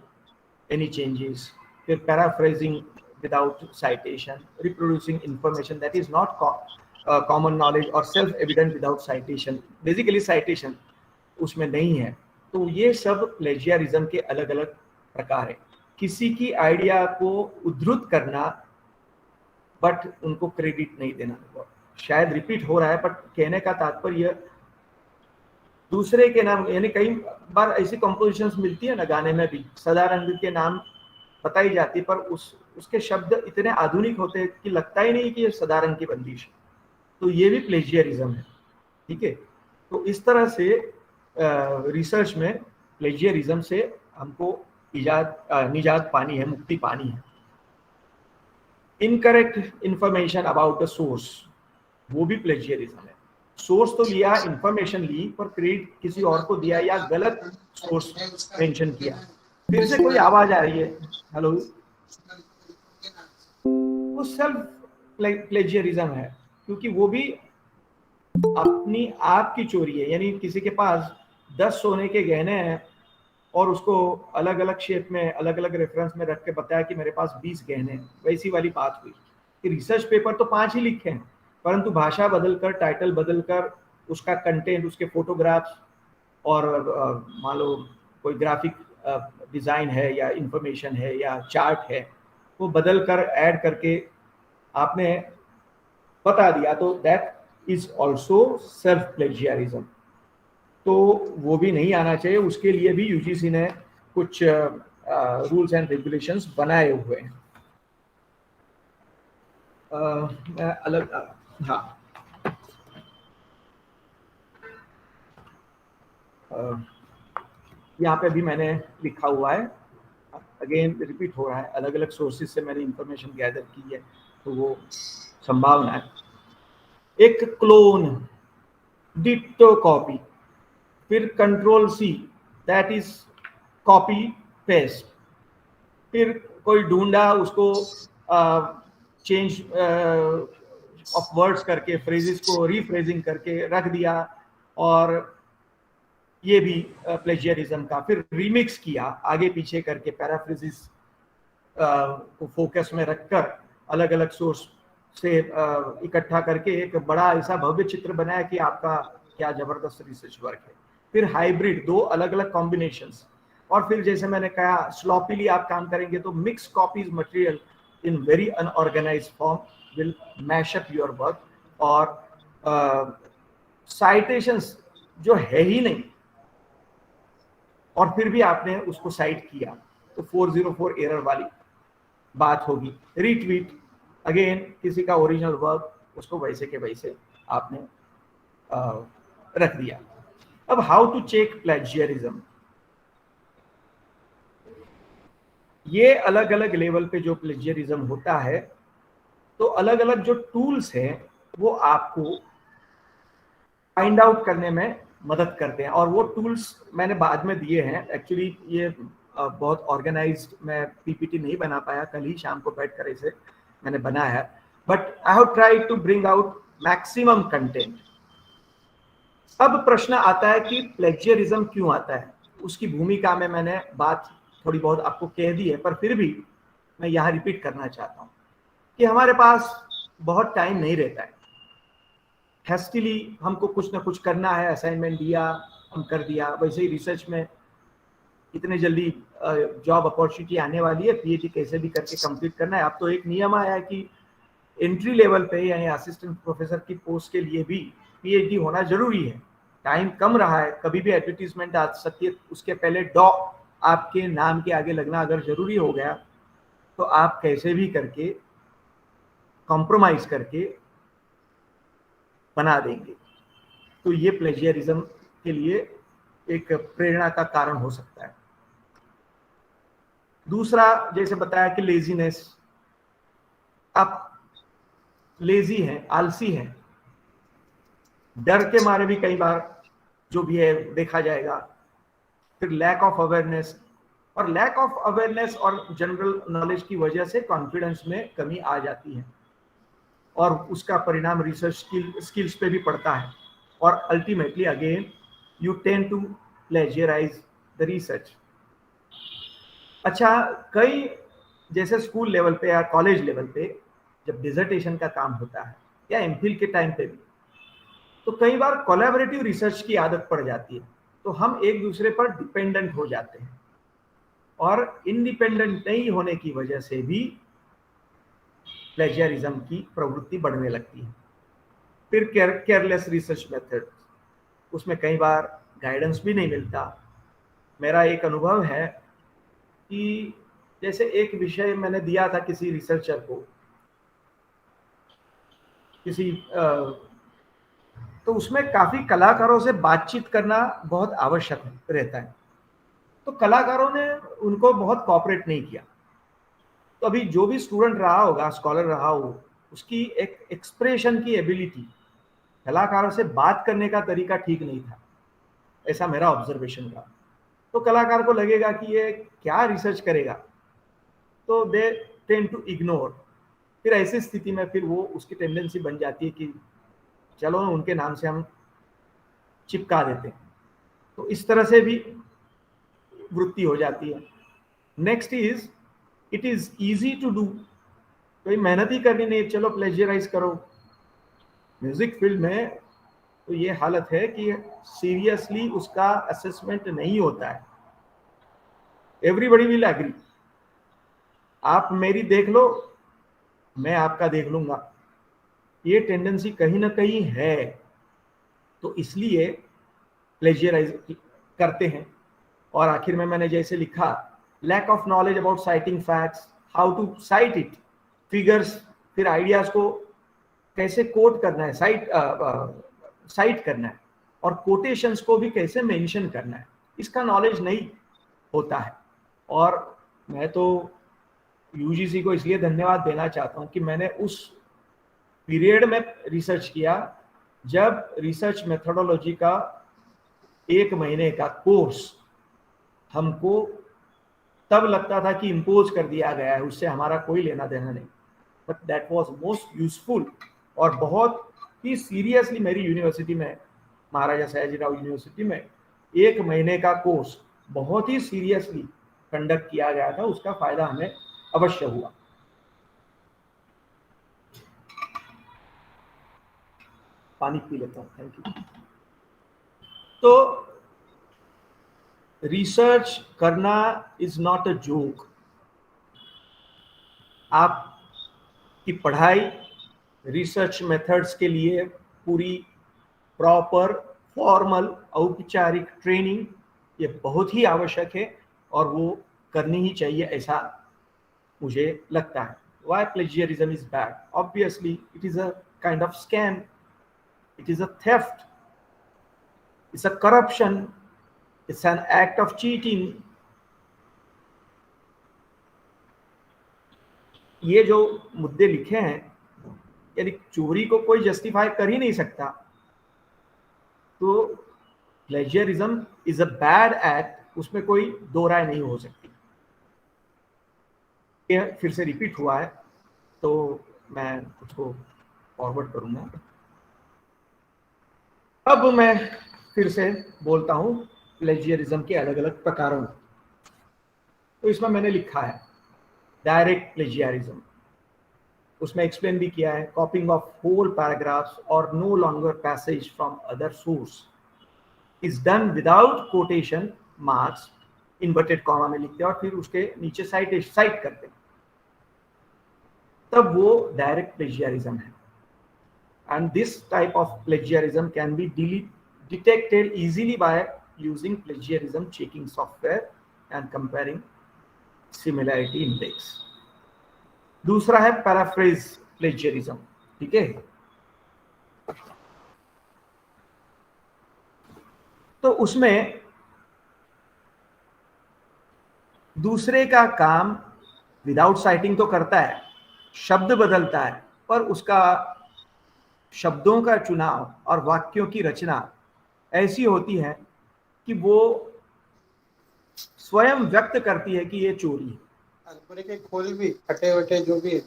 एनी चेंजेस, फिर paraphrasing without citation, reproducing information that is not common knowledge और self evident without citation, basically citation उसमें नहीं है। तो ये सब प्लेजियरिज्म के अलग अलग प्रकार है। किसी की आइडिया को उद्धृत करना बट उनको क्रेडिट नहीं देना, शायद रिपीट हो रहा है बट कहने का तात्पर्य दूसरे के नाम, यानी कई बार ऐसी कंपोजिशंस मिलती है ना गाने में भी, सदारंग के नाम बताई जाती, पर उसके शब्द इतने आधुनिक होते हैं कि लगता ही नहीं कि ये सदारंग की बंदिश है। तो ये भी प्लेजियरिज्म है, ठीक है। तो इस तरह से रिसर्च में प्लेजियरिज्म से हमको निजात पानी है, मुक्ति पानी है। Incorrect information about the source, वो भी प्लेजियरिज्म है। सोर्स तो लिया, इंफॉर्मेशन ली, पर क्रेडिट किसी और को दिया या गलत सोर्स मेंशन किया। फिर से कोई आवाज आ रही है, हेलो, वो सेल्फ प्लेजियरिज्म है, क्योंकि वो भी अपनी आप की चोरी है। यानी किसी के पास 10 सोने के गहने हैं और उसको अलग अलग शेप में, अलग अलग रेफरेंस में रख के बताया कि मेरे पास 20 गहने हैं, वैसी वाली बात हुई कि रिसर्च पेपर तो 5 ही लिखे हैं, परंतु भाषा बदलकर, टाइटल बदलकर, उसका कंटेंट, उसके फोटोग्राफ्स और मान लो कोई ग्राफिक डिजाइन है या इंफॉर्मेशन है या चार्ट है, वो बदल कर ऐड करके आपने बता दिया, तो that is also self plagiarism. तो वो भी नहीं आना चाहिए। उसके लिए भी यूजीसी ने कुछ रूल्स एंड रेगुलेशंस बनाए हुए हैं। मैं अलग, हाँ, यहाँ पे भी मैंने लिखा हुआ है, अगेन रिपीट हो रहा है, अलग अलग सोर्सेज से मैंने इंफॉर्मेशन गैदर की है, तो वो संभावना है। एक क्लोन, डिट्टो कॉपी, फिर control see that is copy paste, फिर कोई ढूंढा उसको चेंज ऑफ वर्ड्स करके, फ्रेजेस को रीफ्रेजिंग करके रख दिया, और ये भी प्लेजियरिज्म का। फिर रिमिक्स किया आगे पीछे करके, पैराफ्रेजिस को फोकस में रखकर अलग अलग सोर्स से इकट्ठा करके एक बड़ा ऐसा भव्य चित्र बनाया कि आपका क्या जबरदस्त रिसर्च वर्क है। फिर हाइब्रिड, 2 अलग अलग कॉम्बिनेशंस, और फिर जैसे मैंने कहा स्लॉपीली आप काम करेंगे तो mix copies material in very unorganised form will mash up your work, और साइटेशंस जो है ही नहीं और फिर भी आपने उसको साइट किया, तो 404 एरर वाली बात होगी। रीट्वीट, अगेन किसी का ओरिजिनल वर्क, उसको वैसे के वैसे आपने रख दिया। अब हाउ टू चेक प्लेजियरिज्म, ये अलग अलग लेवल पे जो प्लेजियरिज्म होता है, तो अलग अलग जो टूल्स हैं वो आपको फाइंड आउट करने में मदद करते हैं, और वो टूल्स मैंने बाद में दिए हैं। एक्चुअली ये बहुत ऑर्गेनाइज्ड मैं पीपीटी नहीं बना पाया, कल ही शाम को बैठ कर इसे मैंने बनाया है, but I have tried to bring out maximum content. अब प्रश्न आता है कि प्लेजियरिज्म क्यों आता है, उसकी भूमिका में मैंने बात थोड़ी बहुत आपको कह दी है, पर फिर भी मैं यहाँ रिपीट करना चाहता हूँ कि हमारे पास बहुत टाइम नहीं रहता है। हैस्टिली हमको कुछ ना कुछ करना है, असाइनमेंट दिया, हम कर दिया। वैसे ही रिसर्च में इतने जल्दी जॉब अपॉर्चुनिटी आने वाली है, पीएचडी कैसे भी करके कंप्लीट करना है। अब तो एक नियम आया है कि एंट्री लेवल पे यानी असिस्टेंट प्रोफेसर की पोस्ट के लिए भी पीएचडी होना जरूरी है। टाइम कम रहा है, कभी भी एडवर्टीजमेंट आ सकती है, उसके पहले डॉ आपके नाम के आगे लगना अगर जरूरी हो गया तो आप कैसे भी करके कॉम्प्रोमाइज करके बना देंगे। तो ये प्लेजियरिज्म के लिए एक प्रेरणा का कारण हो सकता है। दूसरा, जैसे बताया कि लेजीनेस, आप लेजी हैं, आलसी हैं, डर के मारे भी कई बार जो भी है देखा जाएगा। फिर लैक ऑफ अवेयरनेस, और लैक ऑफ अवेयरनेस और जनरल नॉलेज की वजह से कॉन्फिडेंस में कमी आ जाती है। और उसका परिणाम रिसर्च स्किल्स पे भी पड़ता है, और ultimately again you tend to plagiarise the research. अच्छा, कई जैसे स्कूल लेवल पे या कॉलेज लेवल पे जब डिसर्टेशन का काम होता है या एमफिल के टाइम पे भी, तो कई बार कोलैबोरेटिव रिसर्च की आदत पड़ जाती है, तो हम एक दूसरे पर डिपेंडेंट हो जाते हैं, और इंडिपेंडेंट नहीं होने की वजह से भी प्लेजरिज्म की प्रवृत्ति बढ़ने लगती है। फिर केयरलेस रिसर्च मेथड, उसमें कई बार गाइडेंस भी नहीं मिलता। मेरा एक अनुभव है कि जैसे एक विषय मैंने दिया था किसी रिसर्चर को, किसी तो उसमें काफी कलाकारों से बातचीत करना बहुत आवश्यक रहता है, तो कलाकारों ने उनको बहुत कोऑपरेट नहीं किया। तो अभी जो भी स्टूडेंट रहा होगा, स्कॉलर रहा हो, उसकी एक एक्सप्रेशन की एबिलिटी, कलाकारों से बात करने का तरीका ठीक नहीं था, ऐसा मेरा ऑब्जर्वेशन रहा। तो कलाकार को लगेगा कि ये क्या रिसर्च करेगा, तो दे टेंड टू इग्नोर। फिर ऐसी स्थिति में फिर वो उसकी टेंडेंसी बन जाती है कि चलो उनके नाम से हम चिपका देते हैं, तो इस तरह से भी वृत्ति हो जाती है। Next is it is easy to do, कोई मेहनत ही करनी नहीं, चलो प्लेजराइज करो। म्यूजिक फील्ड में तो ये हालत है कि सीरियसली उसका असेसमेंट नहीं होता है। एवरीबडी विल एग्री, आप मेरी देख लो, मैं आपका देख लूंगा, ये टेंडेंसी कहीं ना कहीं है, तो इसलिए प्लेजराइज करते हैं। और आखिर में मैंने जैसे लिखा, lack of knowledge about citing facts, how to cite it, figures, फिर आइडियाज को कैसे कोट करना है, साइट करना है, और कोटेशंस को भी कैसे मेंशन करना है, इसका नॉलेज नहीं होता है। और मैं तो यूजीसी को इसलिए धन्यवाद देना चाहता हूं कि मैंने उस पीरियड में रिसर्च किया जब रिसर्च मेथोडोलॉजी का 1 महीने का कोर्स हमको तब लगता था कि इम्पोज कर दिया गया है, उससे हमारा कोई लेना देना नहीं, but that was most useful. और बहुत ही सीरियसली मेरी यूनिवर्सिटी में, महाराजा सयाजीराव यूनिवर्सिटी में 1 महीने का कोर्स बहुत ही सीरियसली कंडक्ट किया गया था, उसका फायदा हमें अवश्य हुआ। पानी पी लेता हूं, थैंक यू। तो रिसर्च करना इज नॉट अ जोक। आपकी पढ़ाई रिसर्च मेथड्स के लिए पूरी प्रॉपर फॉर्मल औपचारिक ट्रेनिंग ये बहुत ही आवश्यक है, और वो करनी ही चाहिए, ऐसा मुझे लगता है। Why plagiarism is bad? Obviously, it is a kind of scam. It is a theft. It's a corruption. It's an act of cheating. ये जो मुद्दे लिखे हैं, यदि चोरी को कोई जस्टिफाई कर ही नहीं सकता, तो plagiarism is a bad act, उसमें कोई दो राय नहीं हो सकती। ये फिर से रिपीट हुआ है, तो मैं उसको फॉरवर्ड करूंगा। अब मैं फिर से बोलता हूं प्लेजियरिज्म के अलग अलग प्रकारों। तो इसमें मैंने लिखा है डायरेक्ट प्लेजियरिज्म, उसमें एक्सप्लेन भी किया है, कॉपिंग ऑफ होल पैराग्राफ्स और no longer passage from other source is done without quotation marks, inverted comma में लिखते हैं और फिर उसके नीचे साइट करते हैं, तब वो डायरेक्ट प्लेजियरिज्म है। And this type of plagiarism can be detected easily by using plagiarism checking software and comparing similarity index. दूसरा है पैराफ्रेज प्लेजियरिज्म, ठीक है। तो उसमें दूसरे का काम विदाउट साइटिंग तो करता है, शब्द बदलता है, पर उसका शब्दों का चुनाव और वाक्यों की रचना ऐसी होती है कि वो स्वयं व्यक्त करती है कि ये चोरी है। पूरे के खोल भी फटे वटे जो भी है।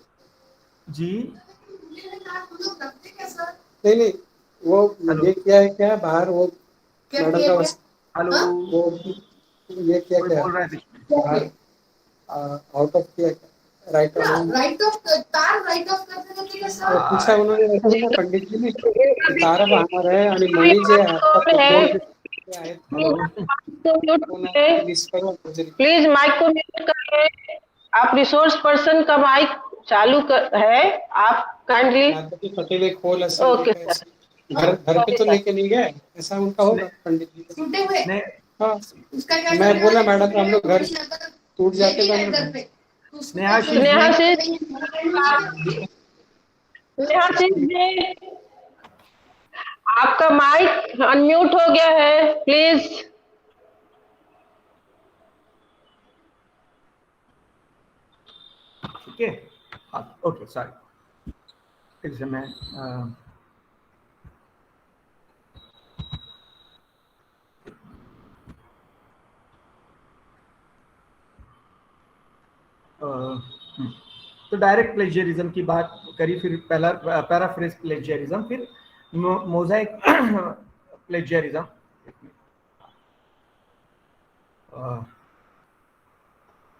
जी नहीं नहीं, वो हेलो। ये किया है क्या बाहर, वो मैडम का बस हेलो, वो ये किया कोई क्या बोल रहा है बीच में? बाहर आउट ऑफ किया क्या, राइट ऑफ? पूछा उन्होंने वैसे ना पंडित जी ने कि तारा बहाना है आणि मणी जे आहे आता फुटबॉल के आहेत लिस्ट करो मुझे। प्लीज माइक को म्यूट करिए। आप रिसोर्स पर्सन का माइक चालू है, आप काइंडली। आता की पटेल एक खोल असेल ओके काय सर। घर घर पे तो लेके नहीं गए, ऐसा उनका होगा पंडित जी का। नहीं, हाँ, मैं बोला मैडम हम लोग घर टूट जाते तो हम लोग स्नेहाशीष नेहा जी, जी, नेहा जी, आपका माइक अनम्यूट हो गया है, प्लीज। ठीक है, हाँ, ओके, सॉरी। फिर से मैं तो डायरेक्ट प्लेजियरिज्म की बात करी, फिर पहला पैराफ्रेज प्लेजियरिज्म, फिर मोजाइक प्लेजियरिज्म।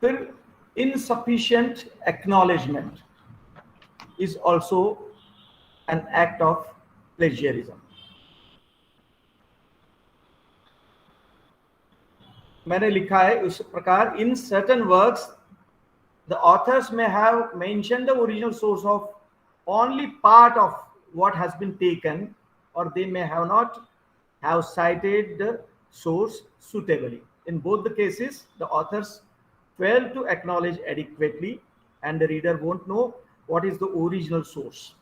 फिर insufficient acknowledgement is also an act of plagiarism. मैंने लिखा है उस प्रकार, in certain works the authors may have mentioned the original source of only part of what has been taken, or they may have not have cited the source suitably. In both the cases, the authors fail to acknowledge adequately, and the reader won't know what is the original source.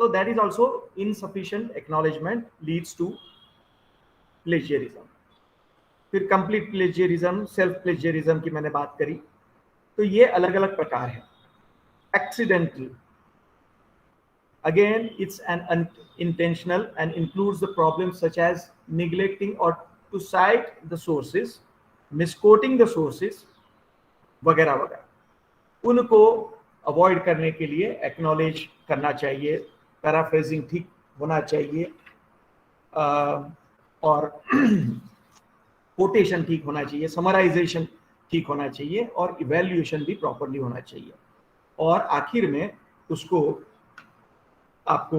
So that is also insufficient acknowledgement leads to plagiarism. फिर complete plagiarism, self plagiarism की मैंने बात करी। तो ये अलग अलग प्रकार है। Accidental, again it's an unintentional and includes the problems such as neglecting or to cite the sources, misquoting the sources वगैरह वगैरह। उनको अवॉइड करने के लिए एक्नॉलेज करना चाहिए, पैराफ्रेजिंग ठीक होना चाहिए, और कोटेशन ठीक होना चाहिए, समराइजेशन ठीक होना चाहिए, और इवैल्यूएशन भी प्रॉपरली होना चाहिए, और आखिर में उसको आपको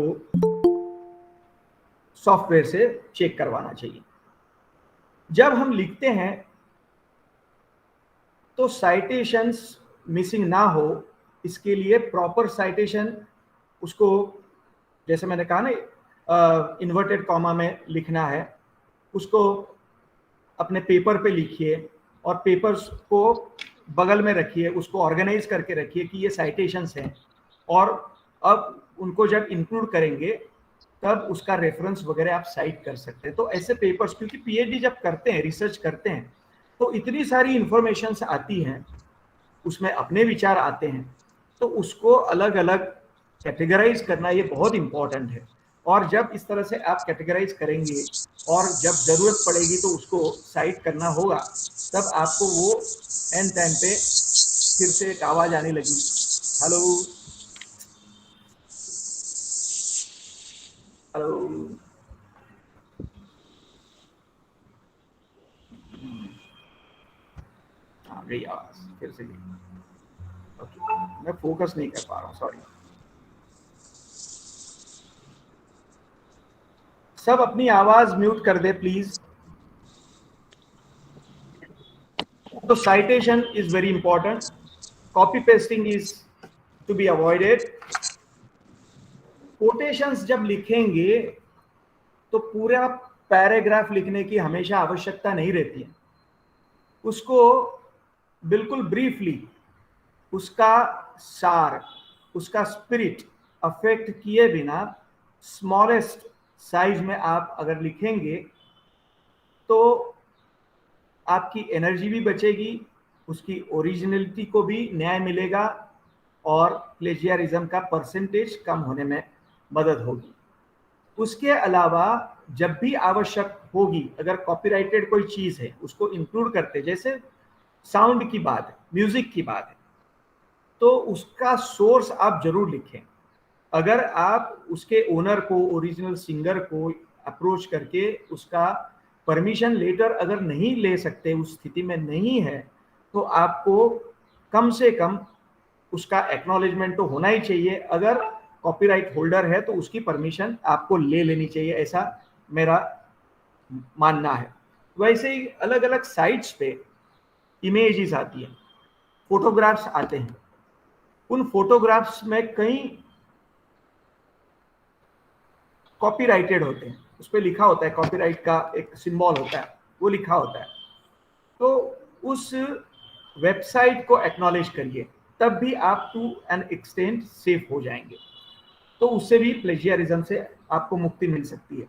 सॉफ्टवेयर से चेक करवाना चाहिए। जब हम लिखते हैं तो साइटेशंस मिसिंग ना हो, इसके लिए प्रॉपर साइटेशन, उसको जैसे मैंने कहा ना, इन्वर्टेड कॉमा में लिखना है, उसको अपने पेपर पे लिखिए और पेपर्स को बगल में रखिए, उसको ऑर्गेनाइज करके रखिए कि ये साइटेशंस हैं, और अब उनको जब इंक्लूड करेंगे तब उसका रेफरेंस वगैरह आप साइट कर सकते हैं। तो ऐसे पेपर्स, क्योंकि पीएचडी जब करते हैं, रिसर्च करते हैं, तो इतनी सारी इंफॉर्मेशन आती हैं, उसमें अपने विचार आते हैं, तो उसको अलग अलग कैटेगराइज करना ये बहुत इंपॉर्टेंट है। और जब इस तरह से आप कैटेगराइज करेंगे और जब जरूरत पड़ेगी तो उसको साइट करना होगा, तब आपको वो एंड टाइम पे फिर से एक आवाज आने लगी, हेलो हेलो, हाँ गई आवाज, फिर से गई। ओके, मैं फोकस नहीं कर पा रहा हूँ, सॉरी। सब अपनी आवाज म्यूट कर दे प्लीज। तो citation is very important. Copy pasting is to be avoided. Quotations जब लिखेंगे तो पूरा पैराग्राफ लिखने की हमेशा आवश्यकता नहीं रहती है, उसको बिल्कुल ब्रीफली, उसका सार, उसका स्पिरिट अफेक्ट किए बिना स्मॉलेस्ट साइज में आप अगर लिखेंगे तो आपकी एनर्जी भी बचेगी, उसकी ओरिजिनलिटी को भी न्याय मिलेगा, और प्लेजियरिज्म का परसेंटेज कम होने में मदद होगी। उसके अलावा जब भी आवश्यक होगी, अगर कॉपीराइटेड कोई चीज़ है उसको इंक्लूड करते, जैसे साउंड की बात है, म्यूजिक की बात है, तो उसका सोर्स आप जरूर लिखें। अगर आप उसके ओनर को, ओरिजिनल सिंगर को अप्रोच करके उसका परमिशन लेटर अगर नहीं ले सकते, उस स्थिति में नहीं है, तो आपको कम से कम उसका एक्नॉलेजमेंट तो होना ही चाहिए। अगर कॉपीराइट होल्डर है तो उसकी परमिशन आपको ले लेनी चाहिए, ऐसा मेरा मानना है। वैसे ही अलग अलग साइट्स पे इमेजेस आती हैं, फोटोग्राफ्स आते हैं, उन फोटोग्राफ्स में कई कॉपीराइटेड होते हैं, उस पर लिखा होता है, कॉपीराइट का एक सिंबल होता है, वो लिखा होता है। तो उस वेबसाइट को एक्नॉलेज करिए, तब भी आप टू एन एक्सटेंट सेफ हो जाएंगे। तो उससे भी प्लेजियरिज्म से आपको मुक्ति मिल सकती है।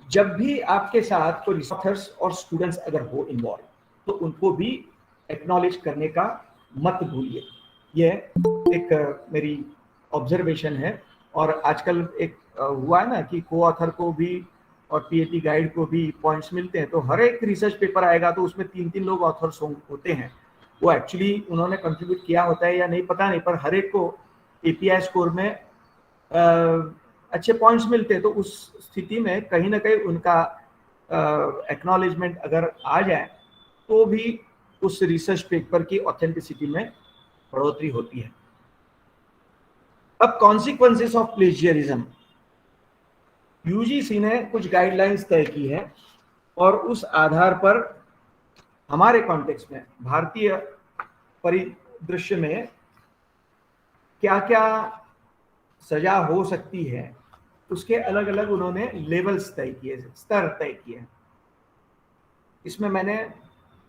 जब भी आपके साथ कोई रिसर्चर्स और स्टूडेंट्स अगर हो इन्वॉल्व, तो उनको भी एक्नॉलेज करने का मत भूलिए। ये एक मेरी ऑब्जर्वेशन है। और आजकल एक हुआ है ना कि को ऑथर को भी और पीएचडी गाइड को भी पॉइंट्स मिलते हैं, तो हर एक रिसर्च पेपर आएगा तो उसमें 3-3 लोग ऑथर्स होते हैं। वो एक्चुअली उन्होंने कंट्रीब्यूट किया होता है या नहीं पता नहीं, पर हर एक को एपीआई स्कोर में अच्छे पॉइंट्स मिलते हैं। तो उस स्थिति में कहीं ना कहीं उनका एक्नॉलेजमेंट अगर आ जाए तो भी उस रिसर्च पेपर की ऑथेंटिसिटी में बढ़ोतरी होती है। अब कॉन्सिक्वेंसेस ऑफ प्लेजियरिज्म, यूजीसी ने कुछ गाइडलाइंस तय की है और उस आधार पर हमारे कॉन्टेक्स्ट में, भारतीय परिदृश्य में क्या क्या सजा हो सकती है, उसके अलग अलग उन्होंने लेवल्स तय किए, स्तर तय किए हैं। इसमें मैंने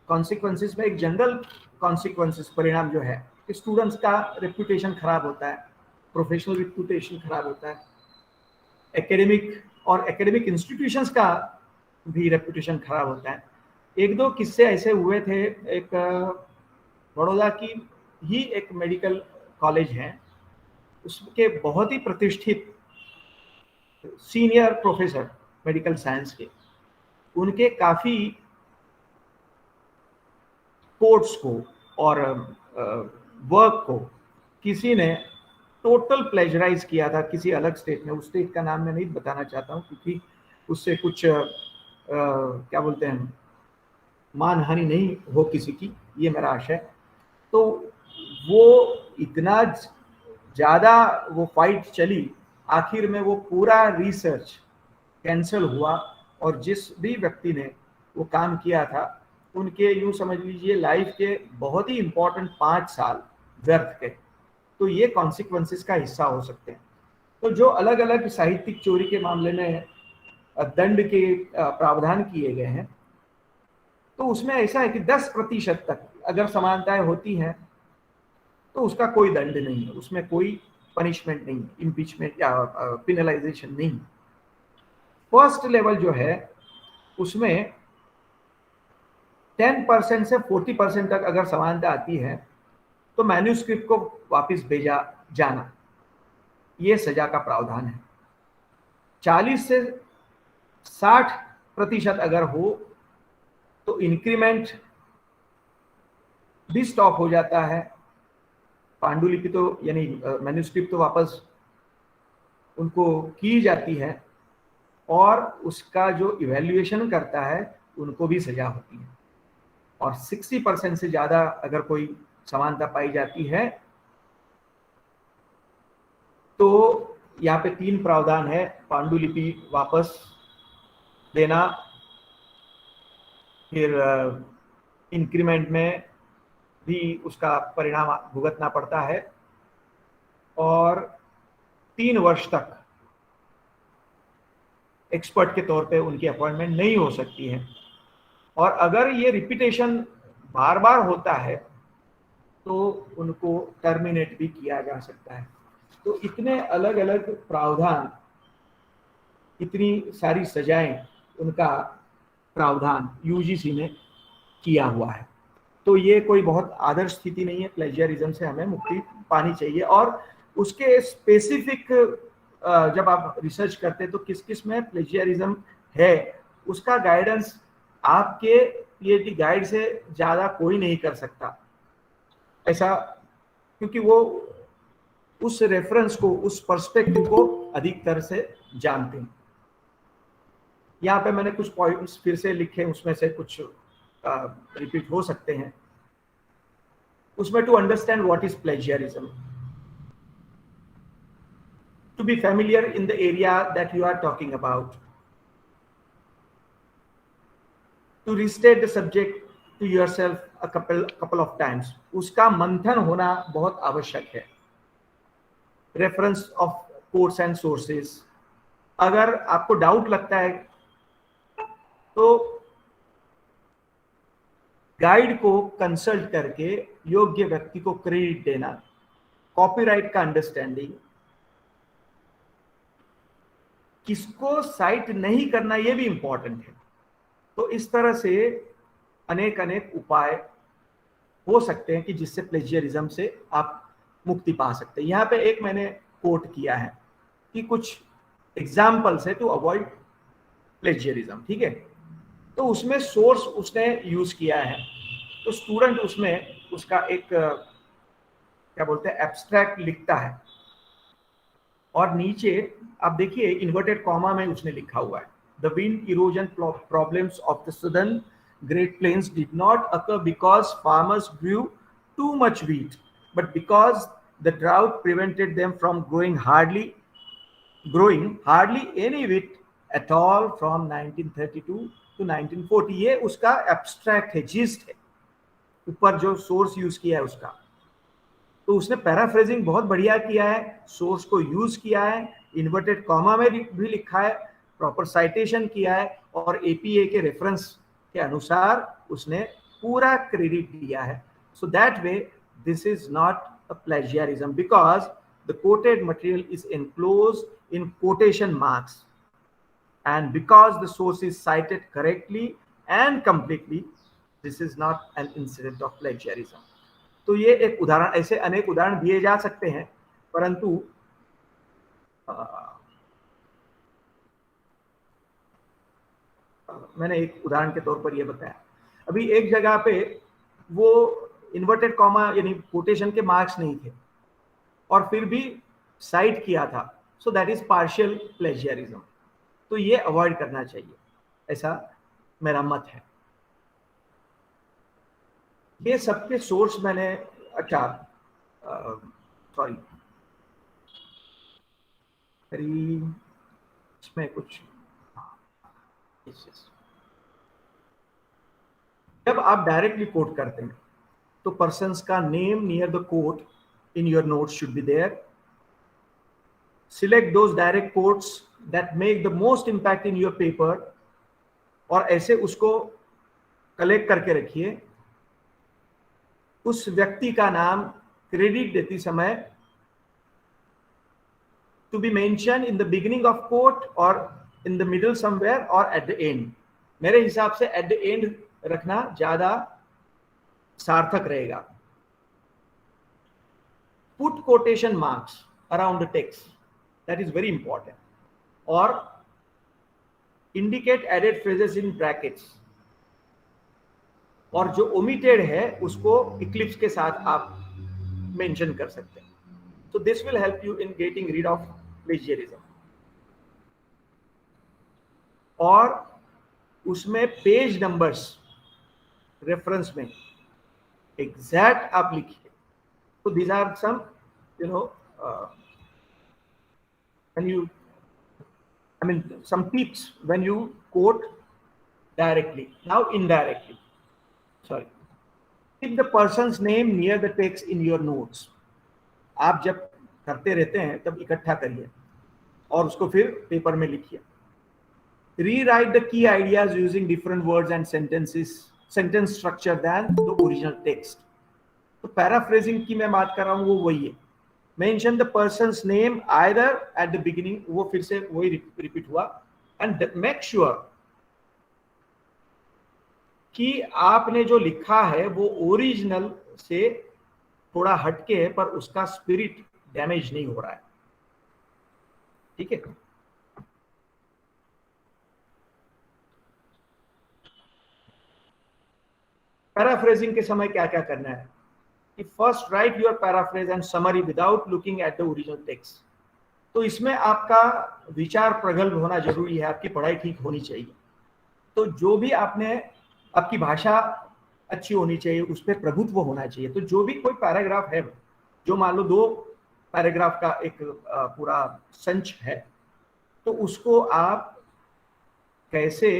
कॉन्सिक्वेंसेस में एक जनरल कॉन्सिक्वेंसेस, परिणाम जो है कि स्टूडेंट्स का रेपुटेशन खराब होता है, प्रोफेशनल रेपुटेशन खराब होता है, एकेडमिक इंस्टीट्यूशंस का भी रेपुटेशन खराब होता है। एक दो किस्से ऐसे हुए थे, एक बड़ौदा की ही एक मेडिकल कॉलेज है, उसके बहुत ही प्रतिष्ठित सीनियर प्रोफेसर मेडिकल साइंस के, उनके काफ़ी कोर्ट्स को और वर्क को किसी ने टोटल प्लेजराइज किया था किसी अलग स्टेट में। उस स्टेट का नाम मैं नहीं बताना चाहता हूँ क्योंकि उससे कुछ क्या बोलते हैं, मानहानि नहीं हो किसी की, ये मेरा आशय। तो वो इतना ज़्यादा वो फाइट चली, आखिर में वो पूरा रिसर्च कैंसिल हुआ और जिस भी व्यक्ति ने वो काम किया था उनके, यूँ समझ लीजिए, लाइफ के बहुत ही इम्पोर्टेंट 5 साल व्यर्थ गए। तो ये कॉन्सिक्वेंसेस का हिस्सा हो सकते हैं। तो जो अलग अलग साहित्यिक चोरी के मामले में दंड के प्रावधान किए गए हैं, तो उसमें ऐसा है कि 10% तक अगर समानताएं होती हैं तो उसका कोई दंड नहीं है, उसमें कोई पनिशमेंट नहीं, इम्पीचमेंट या पिनलाइजेशन नहीं। फर्स्ट लेवल जो है उसमें 10% से 40% तक अगर समानता आती है तो मैन्यूस्क्रिप्ट को वापस भेजा जाना, ये सजा का प्रावधान है। 40 से 60% अगर हो तो इंक्रीमेंट भी स्टॉप हो जाता है। पांडुलिपि तो यानी मैन्यूस्क्रिप्ट तो वापस उनको की जाती है और उसका जो इवैल्यूएशन करता है उनको भी सजा होती है। और 60% से ज़्यादा अगर कोई समानता पाई जाती है तो यहाँ पे 3 प्रावधान है, पांडुलिपि वापस देना, फिर इंक्रीमेंट में भी उसका परिणाम भुगतना पड़ता है और 3 वर्ष तक एक्सपर्ट के तौर पे उनकी अपॉइंटमेंट नहीं हो सकती है। और अगर ये रिपीटेशन बार बार होता है तो उनको टर्मिनेट भी किया जा सकता है। तो इतने अलग अलग प्रावधान, इतनी सारी सजाएं, उनका प्रावधान यूजीसी ने किया हुआ है। तो ये कोई बहुत आदर्श स्थिति नहीं है। प्लेजियरिज्म से हमें मुक्ति पानी चाहिए और उसके स्पेसिफिक जब आप रिसर्च करते हैं तो किस किस में प्लेजियरिज्म है, उसका गाइडेंस आपके पीएचडी गाइड से ज़्यादा कोई नहीं कर सकता ऐसा, क्योंकि वो उस रेफरेंस को, उस पर्सपेक्टिव को अधिकतर से जानते हैं। यहाँ पे मैंने कुछ पॉइंट्स फिर से लिखे, उसमें से कुछ रिपीट हो सकते हैं। उसमें to understand what is plagiarism, to be familiar in the area that you are talking about, to restate the subject to yourself a couple of times, उसका मंथन होना बहुत आवश्यक है। Reference of course and sources, अगर आपको doubt लगता है तो गाइड को कंसल्ट करके योग्य व्यक्ति को क्रेडिट देना, कॉपीराइट का अंडरस्टैंडिंग, किसको साइट नहीं करना ये भी इंपॉर्टेंट है। तो इस तरह से अनेक अनेक उपाय हो सकते हैं कि जिससे प्लेजियरिज्म से आप मुक्ति पा सकते हैं। यहाँ पे एक मैंने कोट किया है कि कुछ एग्जाम्पल्स है टू अवॉइड प्लेजियरिज्म, ठीक है। तो उसमें सोर्स उसने यूज किया है, तो स्टूडेंट उसमें उसका एक क्या बोलते हैं एब्स्ट्रैक्ट लिखता है, और नीचे आप देखिए इन्वर्टेड कॉमा में उसने लिखा हुआ है, the wind erosion problems of the southern great plains did not occur because farmers grew too much wheat, but because the drought prevented them from growing hardly any wheat at all from 1932 to 1940। ये उसका abstract है, gist है, ऊपर जो source use किया है उसका। तो उसने पैराफ्रेजिंग बहुत बढ़िया किया है, सोर्स को यूज किया है, इन्वर्टेड कॉमा में भी लिखा है, प्रॉपर साइटेशन किया है, और एपीए के रेफरेंस के अनुसार उसने पूरा क्रेडिट दिया है। So that way this is not a plagiarism because the quoted material is enclosed in quotation marks, and because the source is cited correctly and completely, this is not an incident of plagiarism। तो ये एक उदाहरण, ऐसे अनेक उदाहरण दिए जा सकते हैं, परंतु मैंने एक उदाहरण के तौर पर यह बताया। अभी एक जगह पे वो इन्वर्टेड कॉमा यानी कोटेशन के मार्क्स नहीं थे और फिर भी साइट किया था, so that is partial plagiarism. तो ये अवॉइड करना चाहिए, ऐसा मेरा मत है। ये सबके सोर्स मैंने इसमें कुछ जब आप डायरेक्टली कोट करते हैं तो पर्सन्स का name near the quote in your notes should be there. Select those direct quotes that make the most impact in your paper, और ऐसे उसको कलेक्ट करके रखिए। उस व्यक्ति का नाम क्रेडिट देते समय to be mention in the beginning of quote और इन द मिडल समवेयर और एट द एंड। मेरे हिसाब से एट द एंड रखना ज्यादा सार्थक रहेगा। Put quotation marks around the text, that is very important, और indicate added phrases in brackets, और जो ओमिटेड है उसको इक्लिप्स के साथ आप मेंशन कर सकते हैं। So this will help you in getting rid of plagiarism. और उसमें पेज नंबर्स रेफरेंस में एग्जैक्ट आप लिखिए. So these are some, when you, some tips when you quote directly. Now indirectly. Sorry. Keep the person's name near the text in your notes. आप जब करते रहते हैं तब इकट्ठा करिए और उसको फिर पेपर में लिखिए. Rewrite the key ideas using different words and sentence structure than the original text. तो paraphrasing की मैं बात कर रहा हूँ वो वही है. Mention the person's name either at the beginning, वो फिर से वही repeat हुआ, and make sure कि आपने जो लिखा है वो ओरिजिनल से थोड़ा हटके है पर उसका स्पिरिट डैमेज नहीं हो रहा है. ठीक है। पैराफ्रेजिंग के समय क्या क्या करना है कि first right your paraphrase and summary without looking at the original text. तो इसमें आपका विचार प्रगल्भ होना जरूरी है, आपकी पढ़ाई ठीक होनी चाहिए। तो जो भी आपने, आपकी भाषा अच्छी होनी चाहिए, उस पर प्रभुत्व होना चाहिए। तो जो भी कोई पैराग्राफ है, जो मान लो 2 पैराग्राफ का एक पूरा संच है, तो उसको आप कैसे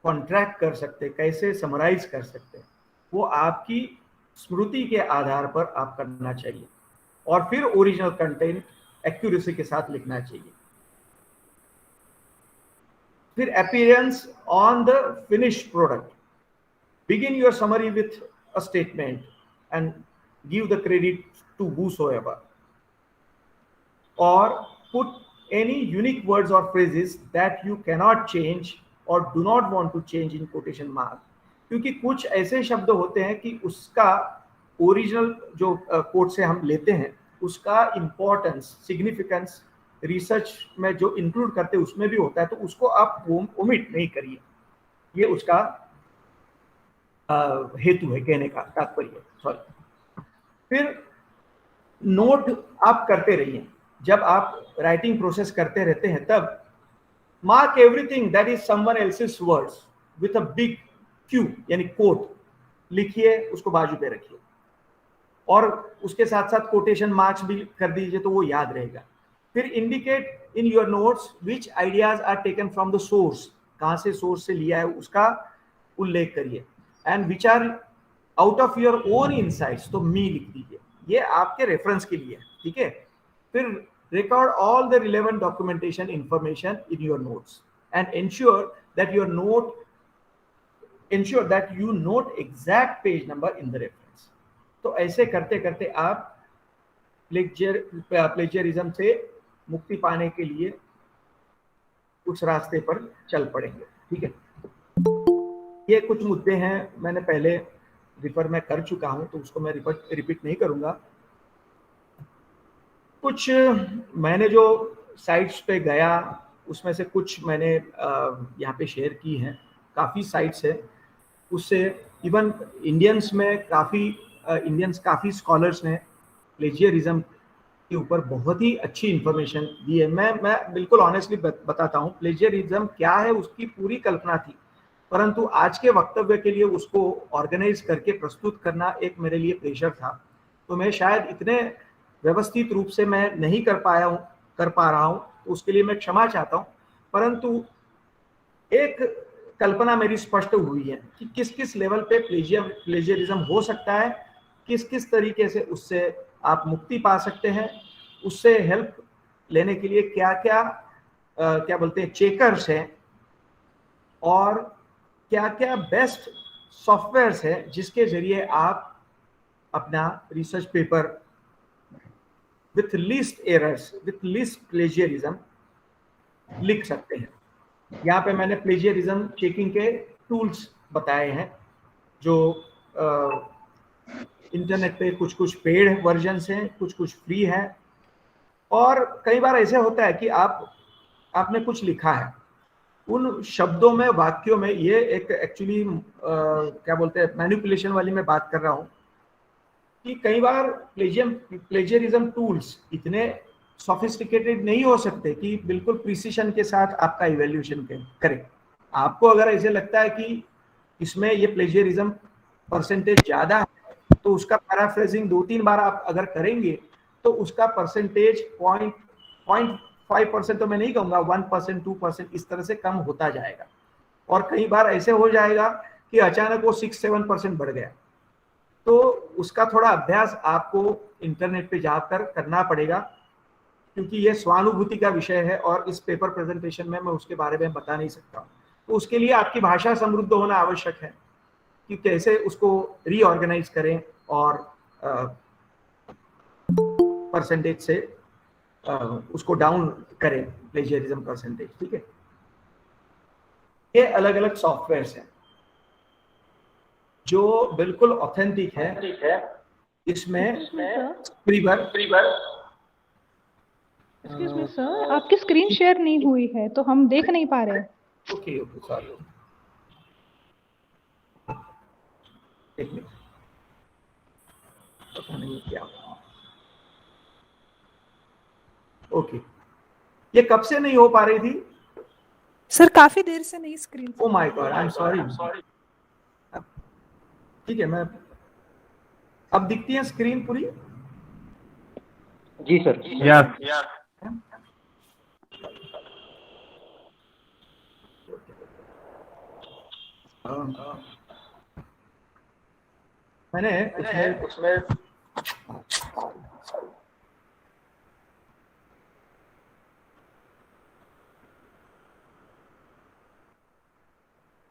कॉन्ट्रैक्ट कर सकते, कैसे समराइज कर सकते, वो आपकी स्मृति के आधार पर आप करना चाहिए। और फिर ओरिजिनल कंटेंट एक्यूरेसी के साथ लिखना चाहिए। फिर appearance on the finished product. Begin your summary with a statement and give the credit to whosoever. Or put any unique words or phrases that you cannot change or do not want to change in quotation mark. क्योंकि कुछ ऐसे शब्द होते हैं कि उसका original जो coat से हम लेते हैं, उसका इम्पोर्टेंस, सिग्निफिकेंस रिसर्च में जो इंक्लूड करते हैं उसमें भी होता है, तो उसको आप ओमिट नहीं करिए। ये उसका हेतु है, कहने का तात्पर्य। सॉरी। फिर नोट आप करते रहिए। जब आप राइटिंग प्रोसेस करते रहते हैं तब mark everything that is someone else's words with a big Q, यानी कोट लिखिए, उसको बाजू पे रखिए और उसके साथ साथ कोटेशन मार्क्स भी कर दीजिए, तो वो याद रहेगा। फिर indicate in your notes which ideas are taken from the source, कहाँ से सोर्स से लिया है उसका उल्लेख करिए। And which are out of your own insights, तो मी लिख दीजिए, ये आपके रेफरेंस के लिए, ठीक है। फिर record all the relevant documentation information in your notes and ensure that you note exact page number in the reference। तो ऐसे करते करते आप प्लेजियरिज्म से मुक्ति पाने के लिए उस रास्ते पर चल पड़ेंगे, ठीक है। ये कुछ मुद्दे हैं, मैंने पहले रिफर में कर चुका हूं, तो उसको मैं रिपीट नहीं करूंगा। कुछ मैंने जो साइट्स पे गया उसमें से कुछ मैंने यहाँ पे शेयर की हैं। काफ़ी साइट्स है, उससे इवन इंडियंस काफ़ी स्कॉलर्स ने प्लेजियरिज्म के ऊपर बहुत ही अच्छी इंफॉर्मेशन दी है। मैं बिल्कुल ऑनेस्टली बताता हूँ, प्लेजियरिज्म क्या है उसकी पूरी कल्पना थी, परंतु आज के वक्तव्य के लिए उसको ऑर्गेनाइज करके प्रस्तुत करना एक मेरे लिए प्रेशर था। तो मैं शायद इतने व्यवस्थित रूप से मैं नहीं कर पा रहा हूँ, तो उसके लिए मैं क्षमा चाहता हूँ। परंतु एक कल्पना मेरी स्पष्ट हुई है कि किस किस लेवल पे प्लेजियरिज्म हो सकता है, किस किस तरीके से उससे आप मुक्ति पा सकते हैं, उससे हेल्प लेने के लिए क्या क्या बोलते हैं चेकर्स हैं, और क्या क्या बेस्ट सॉफ्टवेयर्स है जिसके जरिए आप अपना research paper with least errors, with least plagiarism लिख सकते हैं। यहाँ पे मैंने प्लेजियरिज्म चेकिंग के टूल्स बताए हैं, जो इंटरनेट पे कुछ पेड वर्जन्स हैं, कुछ फ्री हैं। और कई बार ऐसे होता है कि आपने कुछ लिखा है, उन शब्दों में, वाक्यों में, ये एक एक्चुअली क्या बोलते हैं मैनिपुलेशन वाली मैं बात कर रहा हूँ, कि कई बार प्लेजियरिज्म टूल्स इतने सोफिस्टिकेटेड नहीं हो सकते कि बिल्कुल प्रिसिशन के साथ आपका इवैल्यूएशन करें। आपको अगर ऐसे लगता है कि इसमें ये प्लेजियरिज्म परसेंटेज ज़्यादा है, तो उसका पैराफ्रेजिंग 2-3 बार आप अगर करेंगे तो उसका परसेंटेज 0.5% तो मैं नहीं कहूँगा, 1%, 2% इस तरह से कम होता जाएगा। और कई बार ऐसे हो जाएगा कि अचानक वो 6-7% बढ़ गया। तो उसका थोड़ा अभ्यास आपको इंटरनेट पे जाकर करना पड़ेगा, क्योंकि ये स्वानुभूति का विषय है और इस पेपर प्रेजेंटेशन में मैं उसके बारे में बता नहीं सकता। तो उसके लिए आपकी भाषा समृद्ध होना आवश्यक है कि कैसे उसको रीऑर्गेनाइज करें और परसेंटेज से उसको डाउन करें, प्लेजियरिज्म परसेंटेज, ठीक है। ये अलग अलग सॉफ्टवेयर्स हैं जो बिल्कुल ऑथेंटिक है। इसमें स्क्रीबर, एक्सक्यूज मी सर, आपकी स्क्रीन शेयर नहीं हुई है तो हम देख नहीं पा रहे हैं। ओके सॉरी, एक मिनट, पता नहीं क्या। ओके, ये कब से नहीं हो पा रही थी? सर काफी देर से नहीं screen. Oh my God, I am sorry. ठीक है, मैं अब दिखती है स्क्रीन पूरी? जी सर। यस। मैंने उसमें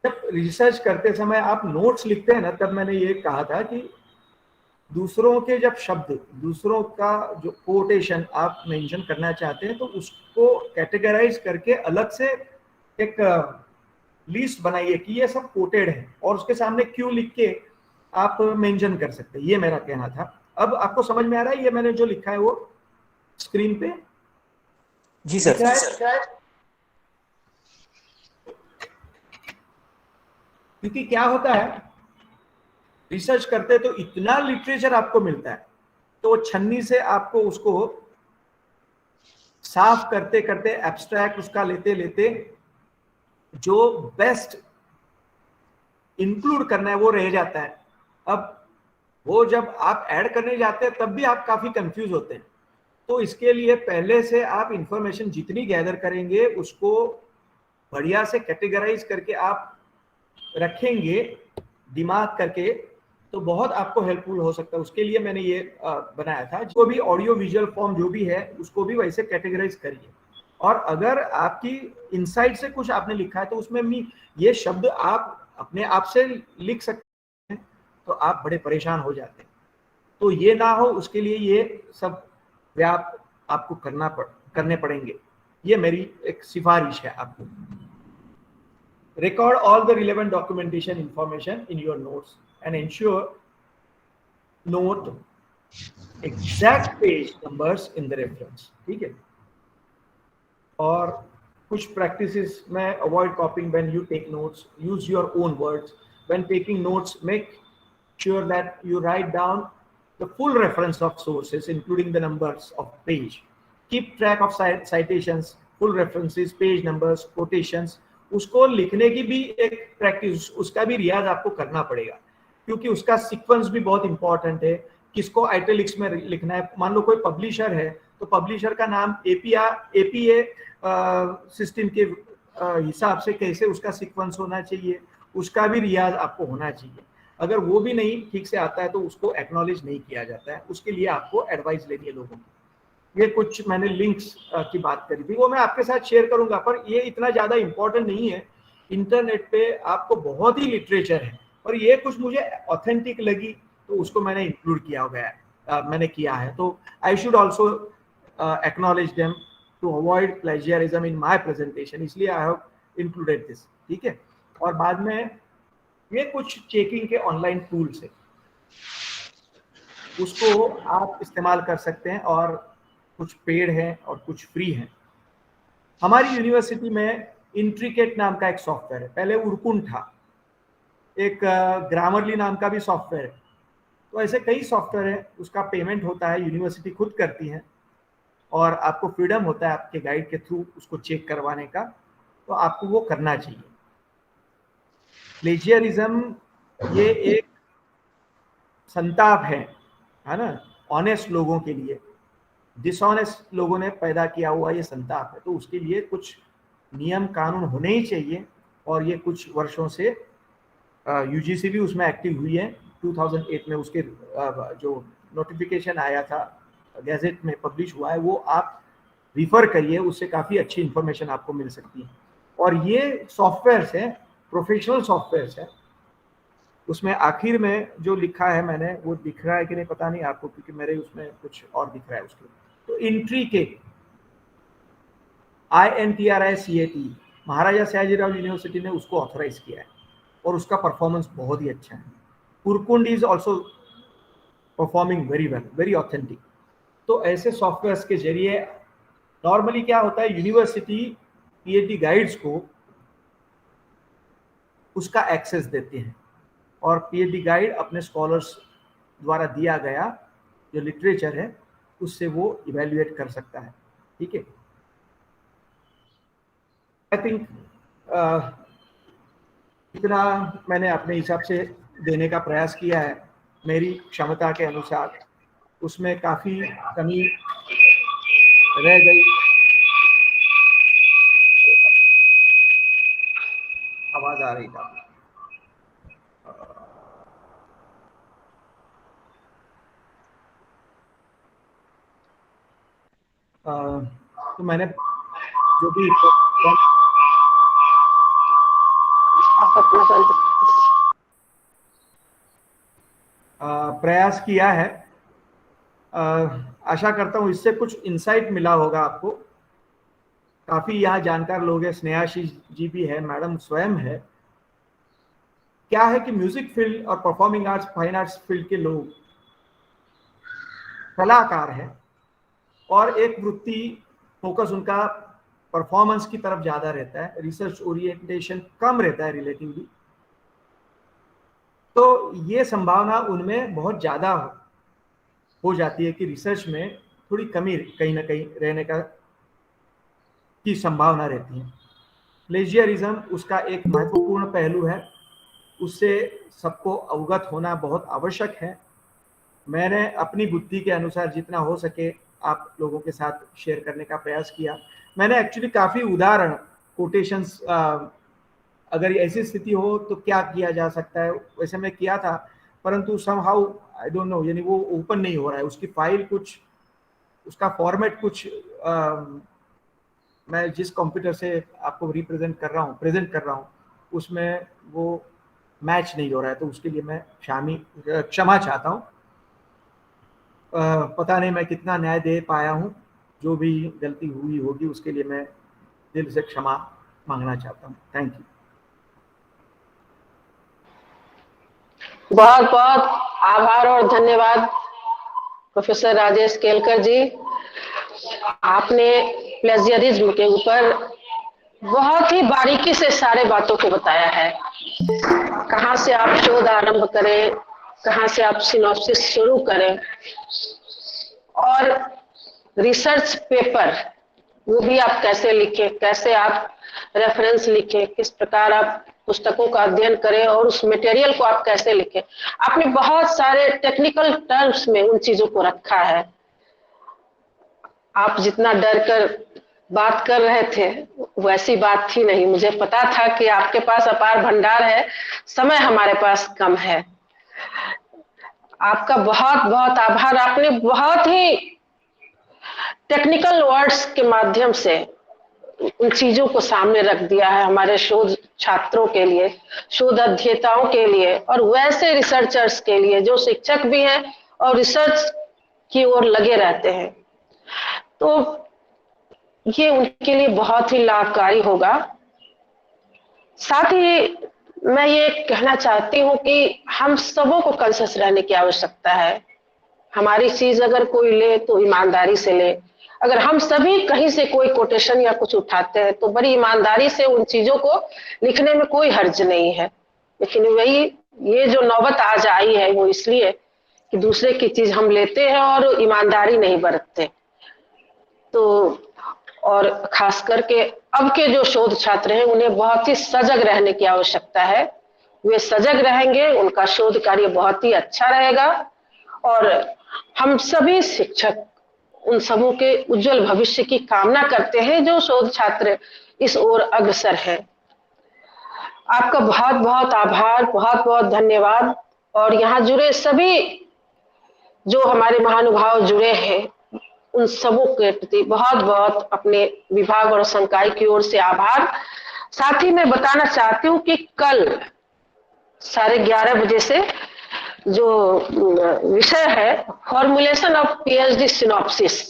जब रिसर्च करते समय आप नोट्स लिखते हैं ना, तब मैंने ये कहा था कि दूसरों के जब शब्द, दूसरों का जो कोटेशन आप मेंशन करना चाहते हैं तो उसको कैटेगराइज करके अलग से एक लिस्ट बनाइए कि ये सब कोटेड है, और उसके सामने क्यों लिख के आप मेंशन कर सकते हैं। ये मेरा कहना था। अब आपको समझ में आ रहा है ये मैंने जो लिखा है वो स्क्रीन पे? जी सर। क्योंकि क्या होता है, रिसर्च करते तो इतना लिटरेचर आपको मिलता है, तो छन्नी से आपको उसको साफ करते करते, एब्स्ट्रैक्ट उसका लेते लेते जो बेस्ट इंक्लूड करना है वो रह जाता है। अब वो जब आप ऐड करने जाते हैं तब भी आप काफी कंफ्यूज होते हैं। तो इसके लिए पहले से आप इंफॉर्मेशन जितनी गैदर करेंगे उसको बढ़िया से कैटेगराइज करके आप रखेंगे दिमाग करके, तो बहुत आपको हेल्पफुल हो सकता है। उसके लिए मैंने ये बनाया था। जो भी ऑडियो विजुअल फॉर्म जो भी है उसको भी वैसे कैटेगराइज करिए। और अगर आपकी इनसाइट से कुछ आपने लिखा है तो उसमें ये शब्द आप अपने आप से लिख सकते हैं, तो आप बड़े परेशान हो जाते हैं। तो ये ना हो, उसके लिए ये सब व्याप आपको करने पड़ेंगे। ये मेरी एक सिफारिश है आपको। Record all the relevant documentation information in your notes and ensure note exact page numbers in the reference। ठीक है। और कुछ practices में avoid copying when you take notes, use your own words when taking notes। Make sure that you write down the full reference of sources including the numbers of page। Keep track of citations, full references, page numbers, quotations। उसको लिखने की भी एक practice, उसका भी रियाज आपको करना पड़ेगा, क्योंकि उसका सीक्वेंस भी बहुत इंपॉर्टेंट है। किसको आइटैलिक्स में लिखना है, मान लो कोई पब्लिशर है तो पब्लिशर का नाम एपीए सिस्टम के हिसाब से कैसे उसका सीक्वेंस होना चाहिए, उसका भी रियाज आपको होना चाहिए। अगर वो भी नहीं ठीक से आता है तो उसको एक्नॉलेज नहीं किया जाता है। उसके लिए आपको एडवाइस लेनी है लोगों की। ये कुछ मैंने लिंक्स की बात करी थी, वो मैं आपके साथ शेयर करूंगा, पर ये इतना ज़्यादा इंपॉर्टेंट नहीं है। इंटरनेट पे आपको बहुत ही लिटरेचर है, और ये कुछ मुझे ऑथेंटिक लगी तो उसको मैंने इंक्लूड किया गया है, मैंने किया है। तो I should also acknowledge them to avoid plagiarism in my presentation, इसलिए आई हैव इंक्लूडेड दिस। ठीक है। और बाद में ये कुछ चेकिंग के ऑनलाइन टूल्स है, उसको आप इस्तेमाल कर सकते हैं, और कुछ पेड है और कुछ फ्री है। हमारी यूनिवर्सिटी में इंट्रिकेट नाम का एक सॉफ्टवेयर है, पहले उर्कुन था, एक ग्रामरली नाम का भी सॉफ्टवेयर है। तो ऐसे कई सॉफ्टवेयर है, उसका पेमेंट होता है, यूनिवर्सिटी खुद करती है, और आपको फ्रीडम होता है आपके गाइड के थ्रू उसको चेक करवाने का, तो आपको वो करना चाहिए। प्लेजियरिज्म ये एक संताप है ना, ऑनेस्ट लोगों के लिए। डिसऑनेस्ट लोगों ने पैदा किया हुआ ये संताप है, तो उसके लिए कुछ नियम कानून होने ही चाहिए। और ये कुछ वर्षों से यूजीसी भी उसमें एक्टिव हुई है। 2008 में उसके जो नोटिफिकेशन आया था, गैजेट में पब्लिश हुआ है, वो आप रिफर करिए, उससे काफ़ी अच्छी इंफॉर्मेशन आपको मिल सकती है। और ये सॉफ्टवेयर्स हैं, प्रोफेशनल सॉफ्टवेयर्स हैं। उसमें आखिर में जो लिखा है मैंने, वो दिख रहा है कि नहीं पता नहीं आपको, क्योंकि मेरे उसमें कुछ और दिख रहा है उसके। तो इंट्रीकेट, INTRICAT, महाराजा सयाजीराव यूनिवर्सिटी ने उसको ऑथराइज किया है, और उसका परफॉर्मेंस बहुत ही अच्छा है। Urkund is also performing very well, very authentic. तो ऐसे सॉफ्टवेयर्स के जरिए नॉर्मली क्या होता है, यूनिवर्सिटी पीएचडी गाइड्स को उसका एक्सेस देते हैं और पीएचडी गाइड अपने स्कॉलर्स द्वारा दिया गया जो लिटरेचर है उससे वो इवेल्युएट कर सकता है। ठीक है, आई थिंक इतना मैंने अपने हिसाब से देने का प्रयास किया है, मेरी क्षमता के अनुसार। उसमें काफ़ी कमी रह गई, आवाज़ आ रही था। तो मैंने जो भी प्रयास किया है, आशा करता हूँ इससे कुछ इंसाइट मिला होगा आपको। काफ़ी यहाँ जानकार लोग हैं, स्नेहाशीष जी भी है, मैडम स्वयं है। क्या है कि म्यूजिक फील्ड और performing arts, fine arts field के लोग कलाकार हैं और एक वृत्ति फोकस उनका परफॉर्मेंस की तरफ ज़्यादा रहता है, रिसर्च ओरिएंटेशन कम रहता है रिलेटिवली। तो ये संभावना उनमें बहुत ज़्यादा हो जाती है कि रिसर्च में थोड़ी कमी कहीं ना कहीं रहने की संभावना रहती है। प्लेजियरिज्म उसका एक महत्वपूर्ण पहलू है, उससे सबको अवगत होना बहुत आवश्यक है। मैंने अपनी बुद्धि के अनुसार जितना हो सके आप लोगों के साथ शेयर करने का प्रयास किया। मैंने एक्चुअली काफ़ी उदाहरण, कोटेशंस, अगर ऐसी स्थिति हो तो क्या किया जा सकता है, वैसे मैं किया था, परंतु समहाउ आई डोंट नो, यानी वो ओपन नहीं हो रहा है, उसकी फाइल कुछ, उसका फॉर्मेट कुछ, मैं जिस कंप्यूटर से आपको प्रेजेंट कर रहा हूँ उसमें वो मैच नहीं हो रहा है, तो उसके लिए मैं क्षमा चाहता हूँ। पता नहीं मैं कितना न्याय दे पाया हूँ, जो भी गलती हुई होगी उसके लिए मैं दिल से क्षमा मांगना चाहता हूँ। Thank you. बहुत बहुत आभार और धन्यवाद प्रोफेसर राजेश केलकर जी। आपने प्लेजियरिज्म के ऊपर बहुत ही बारीकी से सारे बातों को बताया है। कहाँ से आप शोध आरंभ करें, कहाँ से आप सिनॉप्सिस शुरू करें, और रिसर्च पेपर वो भी आप कैसे लिखें, कैसे आप रेफरेंस लिखें, किस प्रकार आप पुस्तकों का अध्ययन करें और उस मटेरियल को आप कैसे लिखें। आपने बहुत सारे टेक्निकल टर्म्स में उन चीजों को रखा है। आप जितना डर कर बात कर रहे थे वैसी बात थी नहीं। मुझे पता था कि आपके पास अपार भंडार है, समय हमारे पास कम है। आपका बहुत बहुत आभार। आपने बहुत ही टेक्निकल वर्ड्स के माध्यम से उन चीजों को सामने रख दिया है हमारे शोध छात्रों के लिए, शोध अध्येताओं के लिए और वैसे रिसर्चर्स के लिए जो शिक्षक भी हैं और रिसर्च की ओर लगे रहते हैं। तो ये उनके लिए बहुत ही लाभकारी होगा। साथ ही मैं ये कहना चाहती हूँ कि हम सबों को कॉन्शियस रहने की आवश्यकता है। हमारी चीज अगर कोई ले तो ईमानदारी से ले। अगर हम सभी कहीं से कोई कोटेशन या कुछ उठाते हैं तो बड़ी ईमानदारी से उन चीजों को लिखने में कोई हर्ज नहीं है। लेकिन वही ये जो नौबत आज आई है वो इसलिए कि दूसरे की चीज हम लेते हैं और ईमानदारी नहीं बरतते। तो और खास करके अब के जो शोध छात्र हैं उन्हें बहुत ही सजग रहने की आवश्यकता है। वे सजग रहेंगे, उनका शोध कार्य बहुत ही अच्छा रहेगा और हम सभी शिक्षक उन सबों के उज्जवल भविष्य की कामना करते हैं जो शोध छात्र इस ओर अग्रसर है। आपका बहुत बहुत आभार, बहुत बहुत धन्यवाद। और यहाँ जुड़े सभी जो हमारे महानुभाव जुड़े हैं उन सबों के प्रति बहुत बहुत अपने विभाग और संकाय की ओर से आभार। साथ ही मैं बताना चाहती हूँ कि कल 11:30 बजे से जो विषय है फॉर्मुलेशन ऑफ पीएचडी सिनॉप्सिस,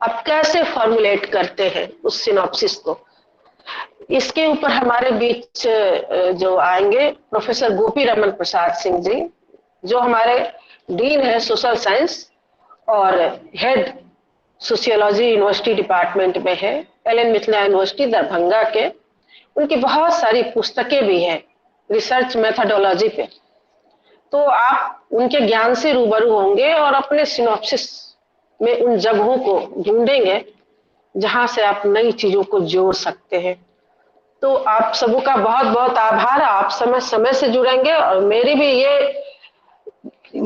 अब कैसे फॉर्मुलेट करते हैं उस सिनॉप्सिस को, इसके ऊपर हमारे बीच जो आएंगे प्रोफेसर गोपी रमन प्रसाद सिंह जी, जो हमारे डीन है सोशल साइंस और हेड सोशियोलॉजी यूनिवर्सिटी डिपार्टमेंट में है, एलन मिथिला यूनिवर्सिटी दरभंगा के। उनकी बहुत सारी पुस्तकें भी हैं रिसर्च मेथोडोलॉजी पे। तो आप उनके ज्ञान से रूबरू होंगे और अपने सिनॉप्सिस में उन जगहों को ढूंढेंगे जहां से आप नई चीजों को जोड़ सकते हैं। तो आप सबों का बहुत बहुत आभार। आप समय समय से जुड़ेंगे और मेरी भी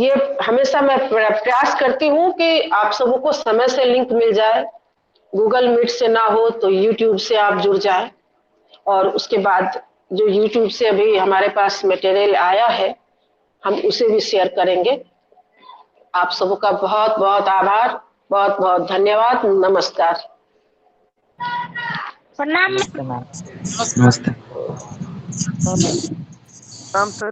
ये हमेशा मैं प्रयास करती हूँ कि आप सबों को समय से लिंक मिल जाए। गूगल मीट से ना हो तो यूट्यूब से आप जुड़ जाए, और उसके बाद जो यूट्यूब से अभी हमारे पास मटेरियल आया है हम उसे भी शेयर करेंगे। आप सबों का बहुत बहुत आभार, बहुत बहुत धन्यवाद। नमस्कार। प्रणाम। नमस्ते। प्रणाम सर।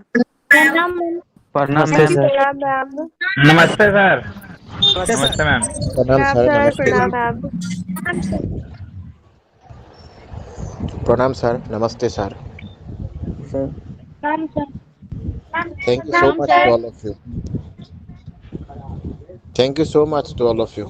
प्रणाम मैम। प्रणाम प्रणाम सर। मैम। नमस्ते सर। नमस्ते मैम। प्रणाम सर। प्रणाम मैम। प्रणाम सर, नमस्ते सर। प्रणाम sir. Thank you so much to all of you. Thank you so much to all of you.